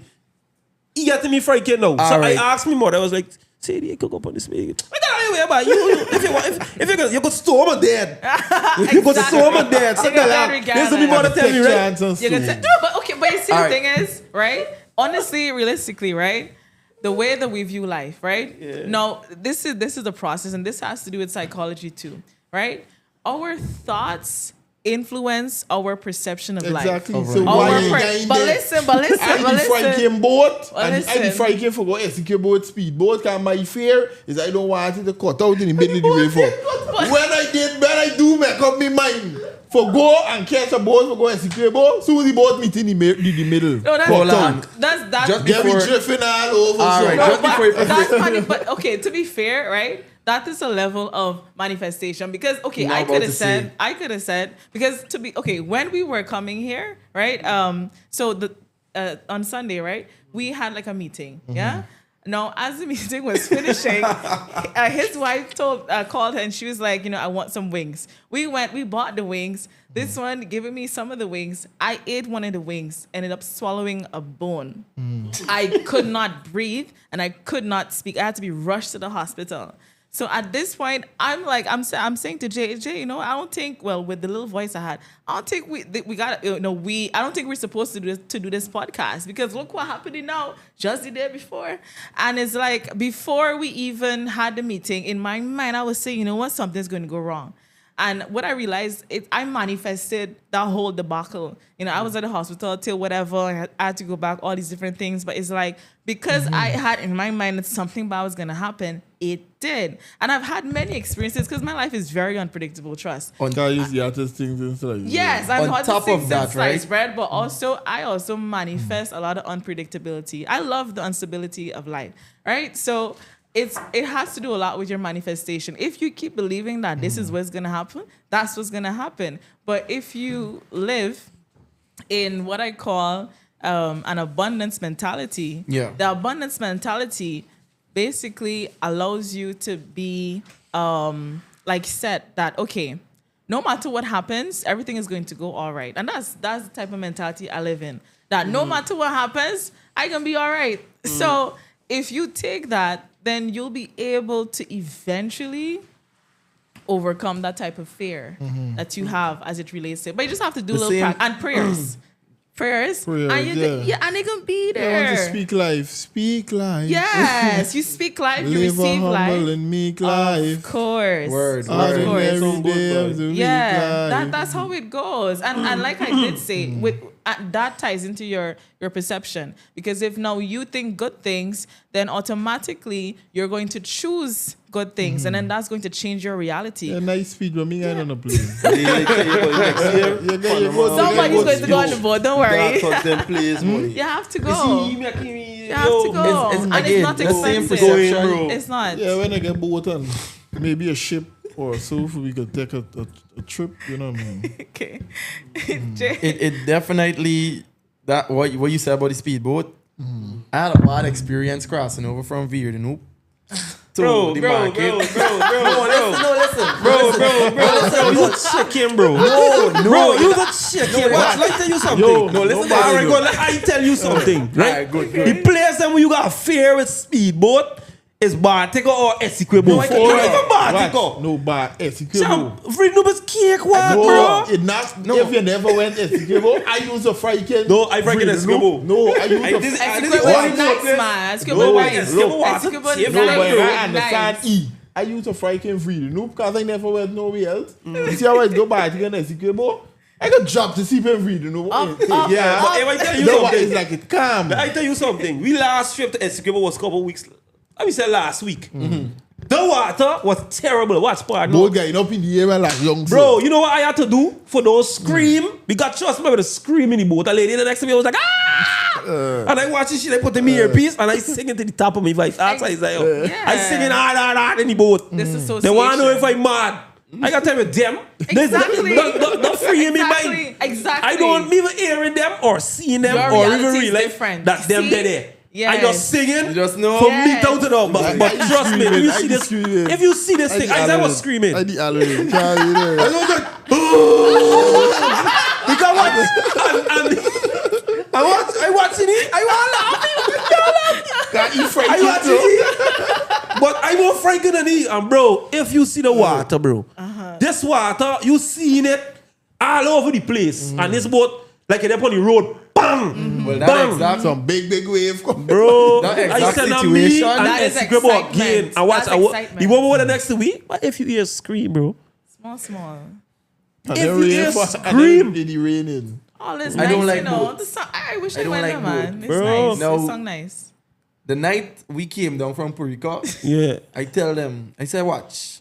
He got to me frightened now. So All right. I asked me more. I was like, say, you could go up on this meeting. I got anyway, but if you want, if you could storm a dead. You could storm a dead. So You got tell that there's something more to tell me, Take right? chance and You can so. say, no, but okay, but you see, All the right. thing is, right? Honestly, realistically, right? The way that we view life, right? Yeah. Now, this is the process, and this has to do with psychology too, right? Our thoughts influence our perception of Exactly. life. So Our why you per- guys but there? listen, but listen, I but be listen. frightened boat, But and I be listen. frightened for go execute boat speed. Boat can my fear is I don't want it to cut out in the middle of the way for. When I I did, when I do make up my mind for go and catch a boat, for go and secure boat, soon the boat meet in the middle. No, that's Hold on. That's Just Get me before- drifting all over. All so. right, No, just before you but that's proceed. funny. But okay, to be fair, right? That is a level of manifestation because okay, Not I about could to have said because to be okay when we were coming here, right? So the on Sunday, right? We had like a meeting, yeah. Now, as the meeting was finishing, his wife called her and she was like, I want some wings. We bought the wings. This one giving me some of the wings. I ate one of the wings, ended up swallowing a bone. I could not breathe and I could not speak. I had to be rushed to the hospital. So at this point, I'm saying to Jay, I don't think, with the little voice I had, I don't think I don't think we're supposed to do this podcast because look what happened now, just the day before. And it's like, before we even had the meeting, in my mind, I was saying, something's going to go wrong. And what I realized, I manifested that whole debacle. I was at the hospital till whatever. I had to go back, all these different things. But it's like, because I had in my mind that something bad was going to happen, it did. And I've had many experiences because my life is very unpredictable, trust. Can I use the artist things and stuff like that? Yes, I've On had top to of that, right? bread, but also I also manifest a lot of unpredictability. I love the instability of life, right? So it has to do a lot with your manifestation. If you keep believing that this is what's gonna happen, that's what's gonna happen. But if you live in what I call an abundance mentality, the abundance mentality basically allows you to be set that okay, no matter what happens, everything is going to go all right. And that's the type of mentality I live in. That no matter what happens, I can be all right. So if you take that, then you'll be able to eventually overcome that type of fear that you have as it relates to it. But you just have to do a little practice. And prayers. Prayers. And they can be I there. want to speak life. Speak life. Yes, you speak life, you Live a receive humble life. and meek life. Of course. Word, Of word. course. Every day of the week Yeah, life. that's how it goes. And like I did say, that ties into your perception. Because if now you think good things, then automatically you're going to choose good things. And then that's going to change your reality. Yeah, nice speed, but me, I don't know, please. Somebody's going to go on the board, don't worry. money. You have to You go. see, You have to go. It's And again, it's not the same expensive. perception. Bro. It's not. Yeah, when I get boat on maybe a ship or so, we could take a trip, you know what I mean? Okay. Jay. It definitely, that what you said about the speedboat, I had a bad experience crossing over from Veer to Noop to the market. bro. Listen, You a chicken, bro. No, You a chicken. Watch, let me tell you something. Yo, No, listen. All right, go. Let I tell you something. Right? Alright, good. The place that when you got fear with speedboat is Bartico or Essequibo. No, I can't- Not even Bartico. Watch, no bar, Essequibo. Champ, free numbers cake, what, No, bro? it not. If you never went Essequibo, I use a fry can. No, I break it Essequibo. No, I use a this- fry this Essequibo is is what nice, I'm man. No, Essequibo wait, nice. look. Essequibo Yeah, is No, nice. but I Nice. understand E. I use a fry can free the noob because I never went nowhere else. You see how I go by to get Essequibo? I got dropped to see him free the noob. Yeah, But if I tell you no, but something, it's like it calm. I tell you something. We last trip to Essequibo was a couple weeks. Let me say last week. The water was terrible. Watch part now. Both guy up in the air like young Bro, you know what I had to do for those scream? We got trust me with a scream in the boat. A lady in the next to me was like, ah! And I watch this shit, I put in my earpiece and I sing it to the top of my voice. Outside, like, yo. I singing hard in the boat. This association. They want to know if I'm mad. I got to tell you them. Exactly. Don't free me Exactly. mind. Exactly. I don't even hearing them or seeing them Your or even reality is realize different. that them See? they there. Yes. I just singing You just know. from Yes. me down to down. But trust me, if you see this, screaming. if you see this thing, I was screaming. I did already. Charlie, you know. I was like, because what? I watching it. I want laughing. Can't eat fried I chicken, watching it. But I want Franken and eat. And bro, if you see the water, bro, this water, you seen it all over the place. And this boat, like it up on the road, bang, Well, that bang. exact Some big wave come. Bro, That I exact send a situation, me and that is Essequibo excitement. again. I watch. That's excitement. The one over the next week. But if you hear scream, bro, Small. And If then you rain hear for- scream. and then it raining. All this I nice, don't like you know. both. The song, I wish I they don't went like there, man. both. It's Bro. nice. No. The song nice. the night we came down from Purica, yeah. I tell them, I said, watch.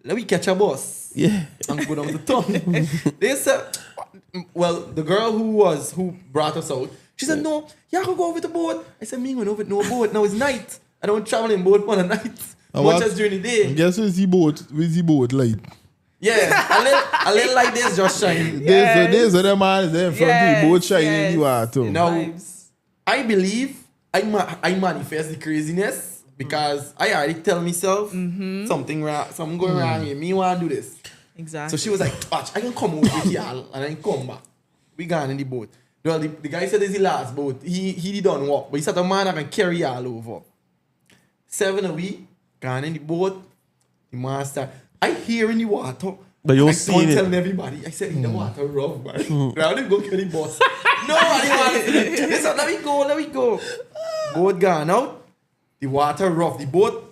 let me catch a bus. Yeah. And go down to town. They said, well, the girl who brought us out, she said, no, you can go over the boat. I said, me going over no boat. Now it's night. I don't travel in boat for the night. Much as during the day. Guess where's the boat light? Yeah, a little like this just shine. There's other man there in front of the boat shining you are too. Now, Vibes. I believe I manifest the craziness because I already tell myself something going wrong here. Me want to do this. Exactly. So she was like, watch, I can come over with y'all and then come back. We gone in the boat. Well, the guy said it's the last boat. He done walk, but he said the man I can carry y'all over. 7 a week, gone in the boat. The man start. I hear in the water. But you I seen it. telling everybody. I said in the water rough, man. Rather go carry the bus. No, I didn't want to. They said, let me go. Boat gone out. The water rough. The boat.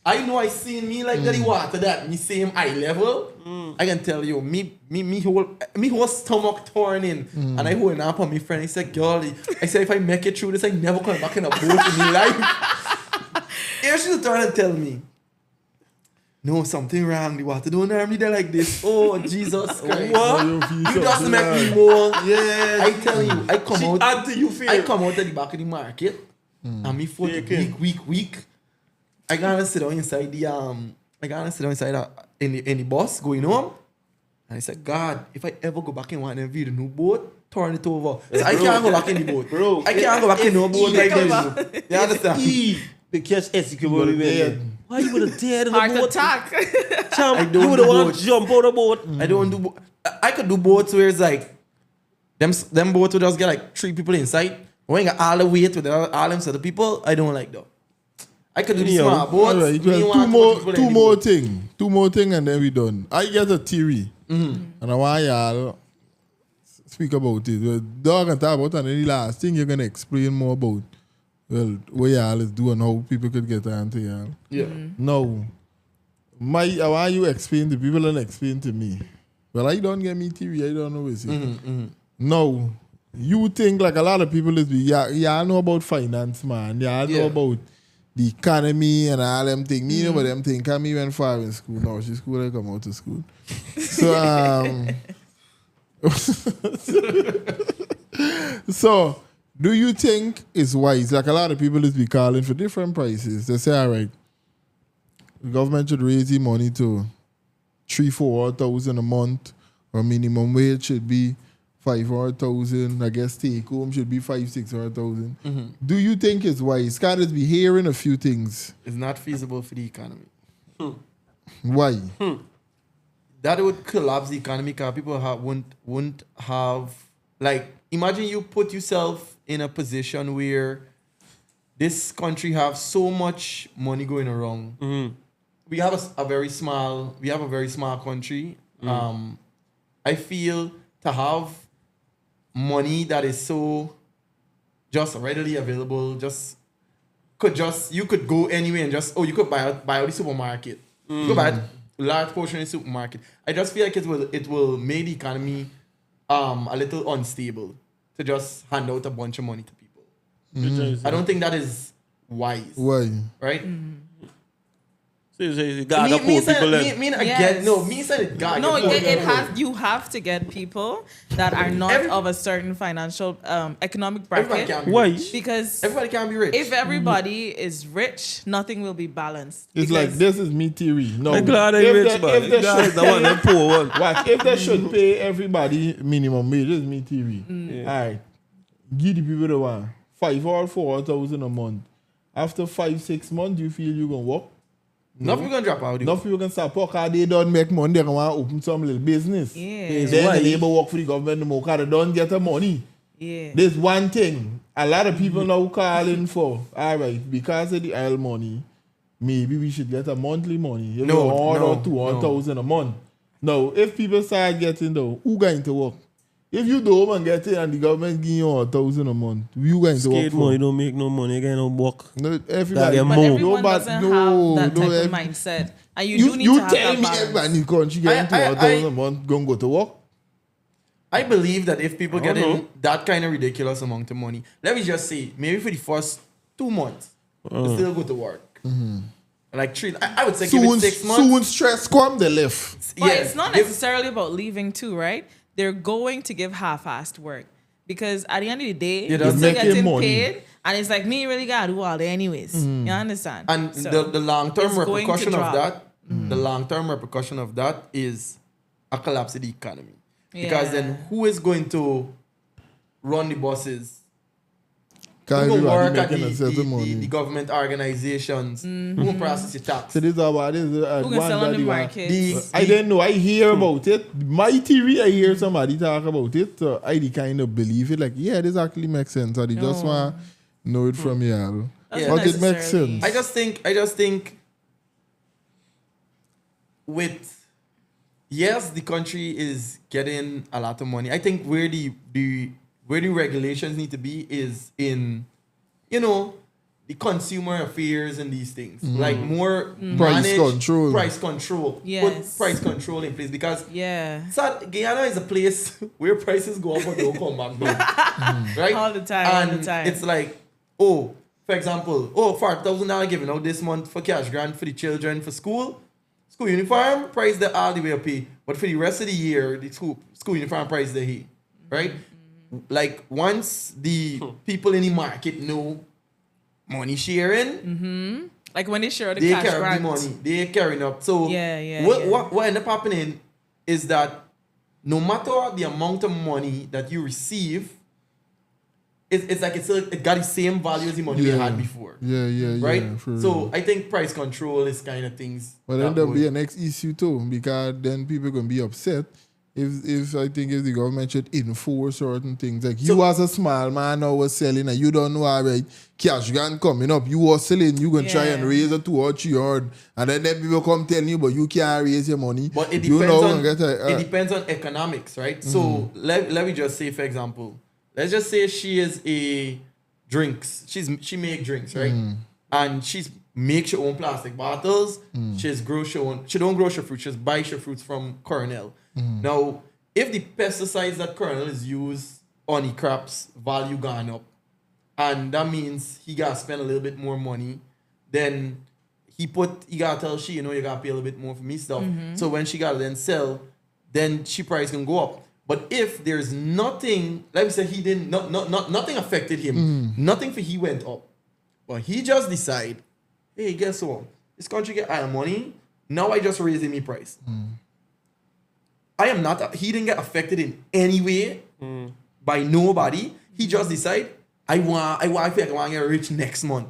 I know I seen me like the water that me same eye level. I can tell you, me whole stomach turning, and I holding up on my friend. He said, "Girlie," I said, if I make it through this, I never come back in a boat in my life. Here she turn and tell me, no, something wrong. The water don't harm me there like this. Oh Jesus Christ! What? You just make me more. Yeah, I tell you, I come out. Until you feel. I come out at the back of the market, and me foot weak. I gotta sit down inside in the bus going home. And I said, God, if I ever go back in one and view the new boat, turn it over. So I can't go back in the boat. Bro, I can't go back in no boat like this. You understand? They catch executable event. Why you would have dared in the Heart boat? attack. Champ, don't you would have do want boats. to jump out of the boat. I don't do I could do boats where it's like them boats would just get like 3 people inside. When you got all the weight with all them set of people, I don't like that. I could do the Yo, small boats. Alright, Me well, want two more thing, and then we done. I get a theory, and I want y'all speak about it. Well, dog and talk about, and then the last thing you're gonna explain more about. Well, what y'all is doing, how people could get onto y'all. Yeah. No, I want you explain to people and explain to me. Well, I don't get me theory. I don't know what it. No, you think like a lot of people is y'all know about finance, man. Y'all know about the economy and all them things. Me know about them things. Cause me went far in school. No, she school I come out of school. So so do you think it's wise? Like a lot of people is be calling for different prices. They say, all right, the government should raise the money to 3,000-4,000 a month, or minimum wage should be 5,000. I guess take home should be 5,000-6,000. Do you think it's wise? Can't it be hearing a few things? It's not feasible for the economy. Why? That would collapse the economy because people wouldn't have, like, imagine you put yourself in a position where this country have so much money going around. We have a very small country. I feel to have money that is so just readily available, you could go anywhere and you could buy out the supermarket. You could buy a large portion in the supermarket. I just feel like it will make the economy a little unstable to just hand out a bunch of money to people. I don't think that is wise. Why? Right? So you gotta pull people in. You have to get people that are not of a certain financial economic Everybody bracket. can't be Why? rich. Because Everybody can't be rich. if everybody is rich, nothing will be balanced. It's Because like this is me theory. No, I'm glad I'm if rich, they- man. if they Glad should the one, the poor one. Watch, if they should pay everybody minimum wage, this is me theory. All right, give the people the one 5,000 or 4,000 a month. After 5-6 months, you feel you gonna work? Enough people gonna drop out. Enough people can start work because they don't make money. They can want to open some little business. Yeah. Then why- the labor work for the government the more because they don't get the money. Yeah. There's one thing a lot of people now calling for. All right, because of the oil money, maybe we should get a monthly money. You No, know, 100 no, or 200,000 a month. Now, if people start getting though, who going to work? If you do and get it and the government give you 1,000 a month, you going to work Skate for? money don't make no money. You get no work. No, everybody. Gotta But move. everyone Nobody- doesn't no, have that no, type of every- mindset. And you do need to You have tell that me balance. everybody in the country getting 200,000 a month gonna go to work? I believe that if people get in that kind of ridiculous amount of money, let me just say, maybe for the first 2 months, they still go to work. Like I would say give Soon, it 6 months. soon stress come, they left. But it's not necessarily about leaving too, right? They're going to give half-assed work because at the end of the day, you're that's still making getting money. paid, and it's like me really gotta do all day anyways. You understand? And So, the long-term it's going to repercussion of drop. that, the long-term repercussion of that is a collapse of the economy. Because then Yeah. who is going to run the buses? Because Who will everybody work at making a certain money. the government organizations? Who will process the tax? So this is about this. Who can sell on the market? I didn't know. I hear about it. My TV, I hear somebody talk about it. So I kind of believe it. Like, yeah, this actually makes sense. Or they just No. want to know it from y'all. That's But not it makes necessarily- sense. I just think with yes, the country is getting a lot of money. I think where the regulations need to be is in, the consumer affairs and these things. Like more Price managed control. Price control. Yes. Put price control in place because Yeah. Guyana is a place where prices go up but don't come back down. Right? All the time, all And the time. it's like, for example, $5,000 given out this month for cash grant for the children for school uniform price the all the way up here. But for the rest of the year, the school uniform price the here. Right? Like once the people in the market know money sharing, Like when they share the they cash carry grant. the money. They carrying up. So Yeah, what end up happening is that no matter the amount of money that you receive, it's like it got the same value as the money you had before. Yeah, Right? yeah. for So real. I think price control is kind of things. But that then there'll would- be a next issue too, because then people gonna be upset if the government should enforce certain things. Like you as a small man now was selling and you don't know all right, cash grant coming up, you are selling, you gonna try and Yeah. raise it 2 or 3 hard, and then people come telling you, but you can't raise your money. But it you depends know, on get it depends on economics, right? So let me just say, for example, let's just say she is a drinks. She make drinks, right? And she's makes her own plastic bottles. She don't grow her fruit. She just buys her fruits from Cornell. Now, if the pesticides that Cornell is used on the crops value gone up, and that means he gotta spend a little bit more money, then he gotta tell she, you gotta pay a little bit more for me stuff. So when she gotta then sell, then she price can go up. But if there's nothing, like we said, he didn't, nothing affected him. Nothing for he went up. But he just decide, hey, guess what? This country get higher money. Now I just raising me price. He didn't get affected in any way by nobody. He just decide, I feel like I want to get rich next month.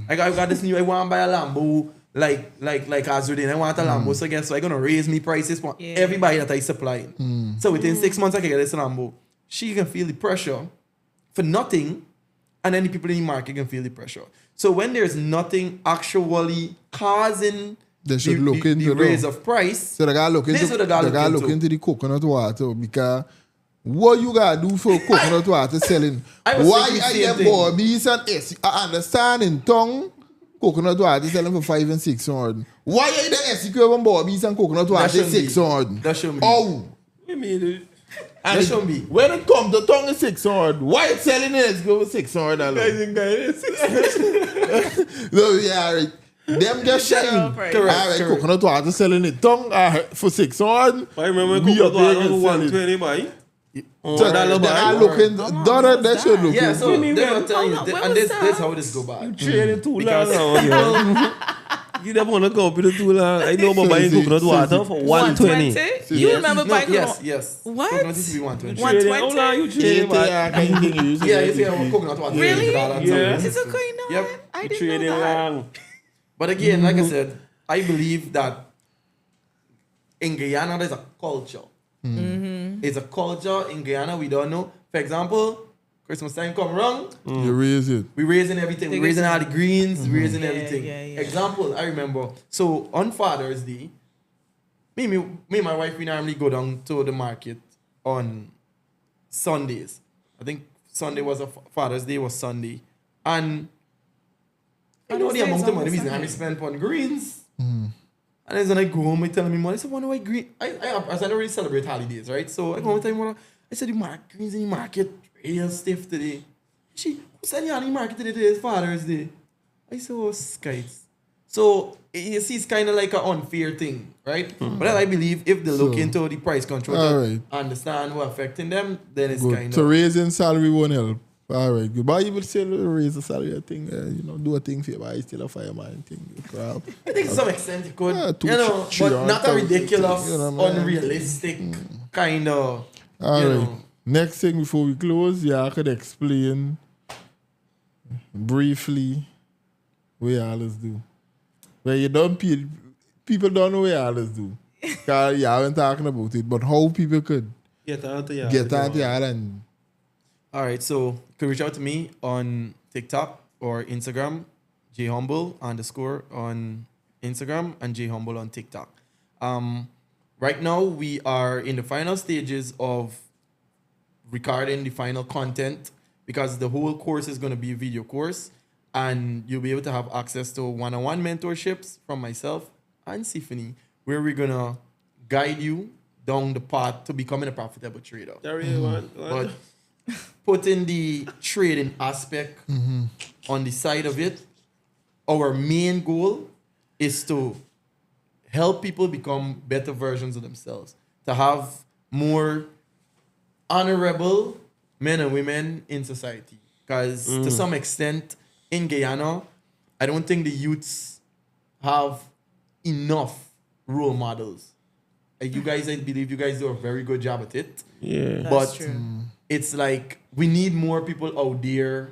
I got this I want to buy a Lambo like Azudin. I want a Lambo. So guess what? I'm going to raise me prices for everybody that I supply. So within 6 months, I can get this Lambo. She can feel the pressure for nothing. And then the people in the market can feel the pressure. So when there's nothing actually causing They should look the into raise that. of price, So they gotta look This into what they gotta look into. into the coconut water, because what you gotta do for coconut water selling? I was Why thinking are same there thing. Barbies and S? I understand in tongue coconut water selling for 5 and 600. Why are there SQ and Barbies and coconut water shouldn't be. 600? That shouldn't be. Oh. I mean, And That shouldn't be. When it comes to tongue is 600, why it selling it is go for 600 alone? No, yeah, right. Them just General shine. price. All Correct, right, correct. coconut water selling it tongue for 600. I remember We coconut up here water can for sell it. 120 buy. So $1 they are buy. looking, long daughter, was they should that? look Yeah, into so it. they're gonna tell you, Hold on, when and was this that? how this go by. Trading too Because long now, you never want to compete too long. I know about buying Crazy, coconut water crazy. for 120. You remember No, buying yes. What? Coconut used to be 120. One- Trading, how long you trading, man? Yeah, if you have coconut water, Really? $100. Yeah. Is it going on? Yep. I You didn't trading know that. long. But again, like I said, I believe that in Guyana there's a culture. It's a culture in Guyana we don't know. For example, Christmas time come around, You raise it. we raising everything. We They raising get- all the greens, we raising Yeah, everything. yeah. Example, I remember. So on Father's Day, me and my wife, we normally go down to the market on Sundays. I think Sunday was Father's Day was Sunday. And I know Father's the Day is amount of money almost we Sunday. spend on greens. And then when I go home, I tell me, mom, I said, why green? I don't really celebrate holidays, right? So I go home and tell me, I said, the greens in the market real stiff today. Who said you on the market today? Today's Father's Day. I said, oh, skites. So you see, it's kind of like an unfair thing, right? But I believe if they look So, into the price control, all to right. understand what affecting them, then it's Good. kind So of raising salary won't help. All right, good. But you would say raise the salary, I think, do a thing for you, but I still a fireman thing. Crap. I think to some extent it could, Yeah, but not a ridiculous, man. unrealistic kind of. All you right. know. Next thing before we close, I could explain briefly what y'all do. Where you don't people don't know what y'all do. Because you haven't talking about it, but how people could Get onto y'all. get out y'all and All right, so you can reach out to me on TikTok or Instagram, jhumble_ on Instagram and jhumble on TikTok. Right now, we are in the final stages of recording the final content because the whole course is going to be a video course, and you'll be able to have access to one-on-one mentorships from myself and Symphony, where we're going to guide you down the path to becoming a profitable trader. But putting the trading aspect on the side of it, our main goal is to help people become better versions of themselves, to have more honorable men and women in society. Because to some extent, in Guyana, I don't think the youths have enough role models. You guys, I believe you guys do a very good job at it. Yeah. That's But true. it's like we need more people out there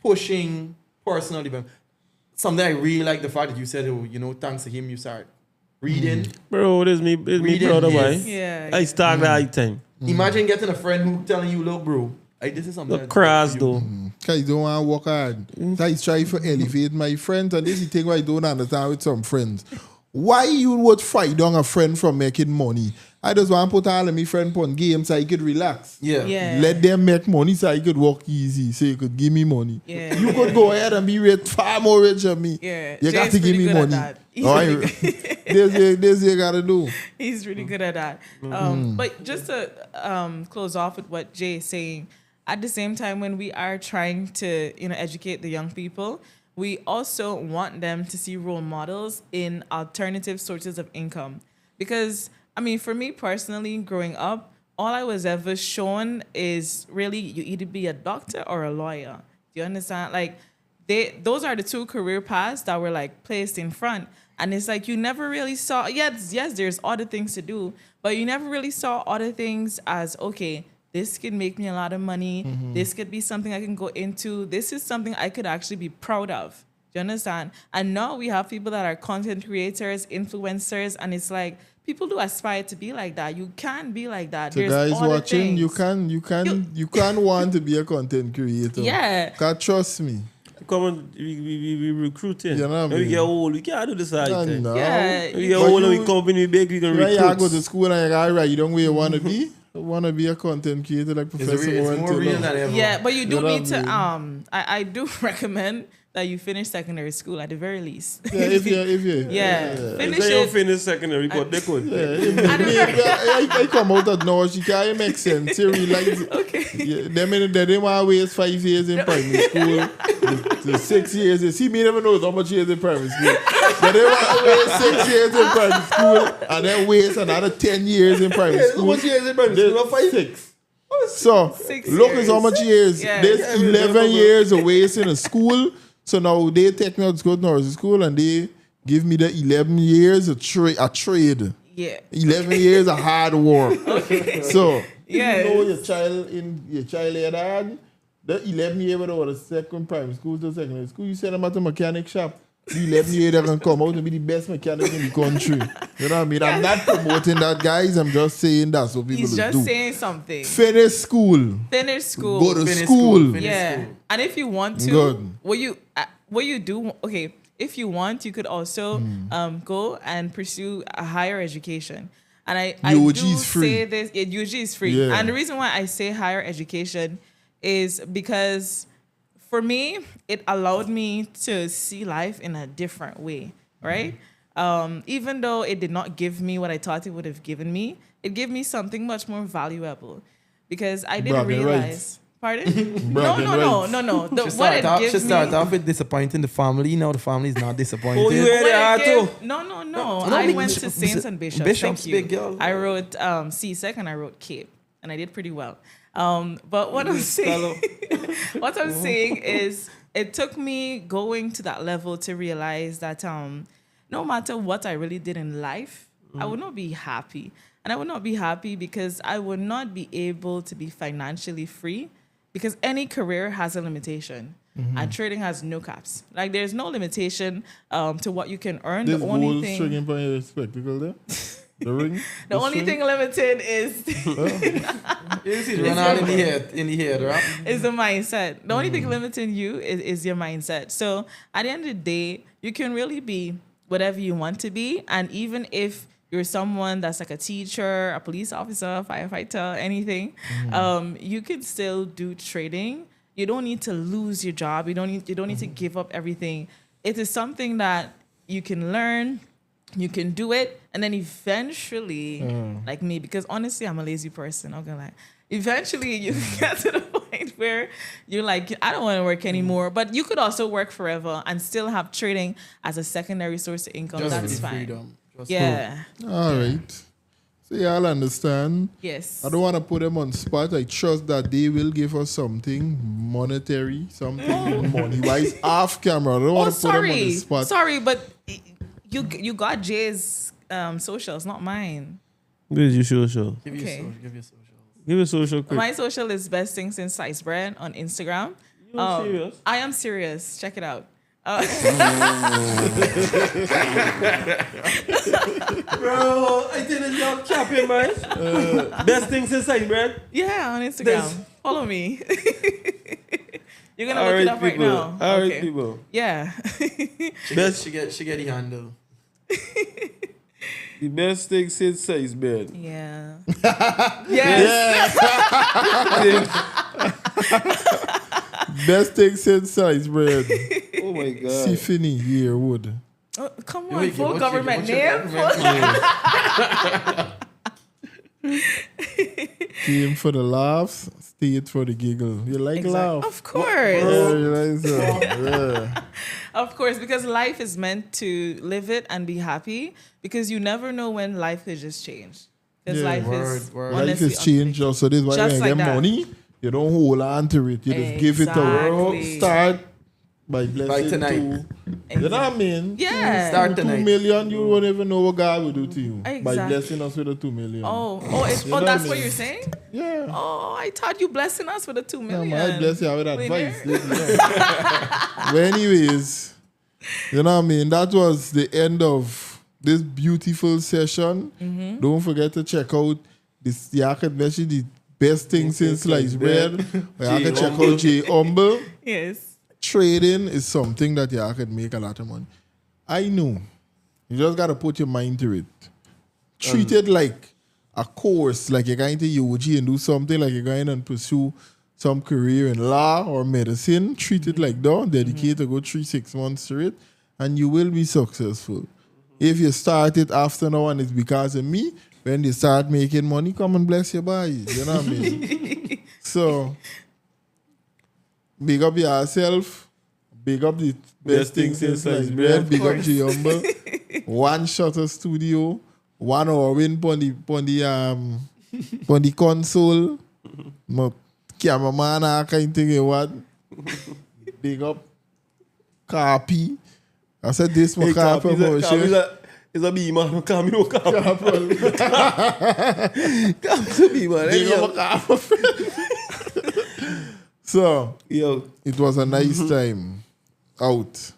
pushing personal development. Something I really like the fact that you said, thanks to him, you start reading. Bro, this me Reading proud of is- why. Yeah. I start that time. Imagine getting a friend who telling you, look, bro, this is something. Look cross though. because you don't want to work hard. So I try to elevate my friends, and this is the thing I don't understand with some friends. Why you would fight on a friend from making money? I just want to put all of my friends on games so I could relax. Yeah. Yeah. Let them make money so I could work easy, so you could give me money. Yeah. You could go ahead and be rich, far more rich than me. Yeah. You got Jay's to give pretty me good at money. that. He's All really right. This you got to do. He's really good at that. But just to close off with what Jay is saying, at the same time, when we are trying to educate the young people, we also want them to see role models in alternative sources of income. Because, I mean, for me personally, growing up, all I was ever shown is really you either be a doctor or a lawyer. Do you understand? Like, those are the two career paths that were like placed in front. And it's like you never really saw, yes, there's other things to do, but you never really saw other things as, okay, this could make me a lot of money. This could be something I can go into. This is something I could actually be proud of. Do you understand? And now we have people that are content creators, influencers, and it's like people do aspire to be like that. You can be like that. So There's guys other watching, you things. can want to be a content creator. Yeah. Cause trust me. Come on, we recruiting. You know what I When we mean? get old, we can't do this all the time. No. Yeah. When we get But old and you- we company big, we can Right, you recruit. go to school and you got right. You don't where you want to be. You want to be a content creator like It's, Professor it's Warren more Taylor. real than ever. Yeah, but you do You know need what I to mean? I do recommend that you finish secondary school at the very least. Yeah, if you Yeah. Finish They don't it. finish secondary, but they could. I come out at North, it make sense. You realize Okay. yeah, they didn't want to waste 5 years in primary school. The 6 years. You see, me never knows how much years in primary school. But they want to waste 6 years in primary school and then waste another 10 years in primary How school. much years in primary school? Five? 6. So, 6 look at years. how much years. Yeah. There's Yeah, 11 years of waste in a school. So now they take me out to go to nursery school and they give me the 11 years of trade. Yeah. 11 years of hard work. So, Yeah. you know your child had had the 11 year without a second primary school to secondary school, you send them at the mechanic shop. The 11 year they can come out and be the best mechanic in the country. You know what I mean? I'm not promoting that, guys. I'm just saying that's what people He's do. just saying something. Finish school. Finish school. Go to Finish school. finish Yeah. school. And if you want to, Good. what you do, okay, if you want, you could also go and pursue a higher education. And I UOG do is free. say this, UOG is free. Yeah. And the reason why I say higher education is because for me, it allowed me to see life in a different way, right? Even though it did not give me what I thought it would have given me, it gave me something much more valuable because I didn't Bragging realize. rights. Pardon? Bragging rights. No. She start off with disappointing the family. Now the family is not disappointed. Oh, you What heard it that give- too? No. I went to Saints and Bishops. Bishops, Thank you. big girl. I wrote CSEC and I wrote Cape, and I did pretty well. But what I'm saying, what I'm saying is, it took me going to that level to realize that no matter what I really did in life, I would not be happy, and I would not be happy because I would not be able to be financially free, because any career has a limitation. And trading has no caps. Like, there's no limitation to what you can earn. This The only gold thing, string from your spectacle there. The ring. the only thing limited is You see, run on in the head, right? is the mindset. The only thing limiting you is your mindset. So at the end of the day, you can really be whatever you want to be. And even if you're someone that's like a teacher, a police officer, firefighter, anything, you can still do trading. You don't need to lose your job. You don't need to give up everything. It is something that you can learn. You can do it, and then eventually, like me, because honestly, I'm a lazy person. I'm gonna lie. Eventually, you get to the point where you're like, I don't want to work anymore. But you could also work forever and still have trading as a secondary source of income. Just That's for the fine. freedom. Just Yeah. All right. So y'all understand. Yes. I don't want to put them on spot. I trust that they will give us something monetary, something money-wise off camera. I don't want to put them on the spot. Sorry, but you got Jay's socials, not mine. Where's your social? Give Okay. your social. Give your social quick. My social is best thing since sliced bread on Instagram. You serious? I am serious. Check it out. Bro, I didn't y'all capping, man. Best thing since I bread. Yeah, on Instagram. There's- Follow me. You're gonna All look it right, up right people. now. All right, Okay. people. Yeah. She get the handle. The best thing since size bread. Yeah. Yes. Best thing since size bread. Oh my god. See Finney here would. Oh, come Yo, on, wait, full what's government your name. government Came for the laughs, stayed for the giggle. You like laugh? Of course. Yeah, you like that. Yeah. Of course, because life is meant to live it and be happy, because you never know when life could just change. Because Yeah. life is Word. Life honestly is changed, so this is why Just when like you get that. money, you don't hold on to it. You just give it away. Exactly. Start by blessing tonight. You know what I mean? Yeah. Start 2 tonight. million, you won't even know what God will do to you by Exactly. blessing us with the 2 million. Oh, You know that's what what I mean? you're saying? Yeah. Oh, I thought you blessing us with the 2 Yeah, million. man, I bless you with Winner. advice. You know. But anyways, you know what I mean? That was the end of this beautiful session. Mm-hmm. Don't forget to check out this. You can mention the best thing since sliced bread. You can check out J Humble. Yes. Trading is something that you can make a lot of money. I know. You just got to put your mind to it. Treat it like a course, like you're going to UG and do something, like you're going and pursue some career in law or medicine. Treat it like that. Dedicate to go 3-6 months to it, and you will be successful. If you start it after now and it's because of me, when you start making money, come and bless your boys. You know what I mean? So, big up yourself. Big up the best thing since sliced bread. Big up J Humble. One shutter studio. 1 hour win on the console. My cameraman, I can't think of what. Big up Carpi. I said this my car promotion. It's a B man. Come no come. Come to B man. Big up my car. So, Yo. it was a nice time out.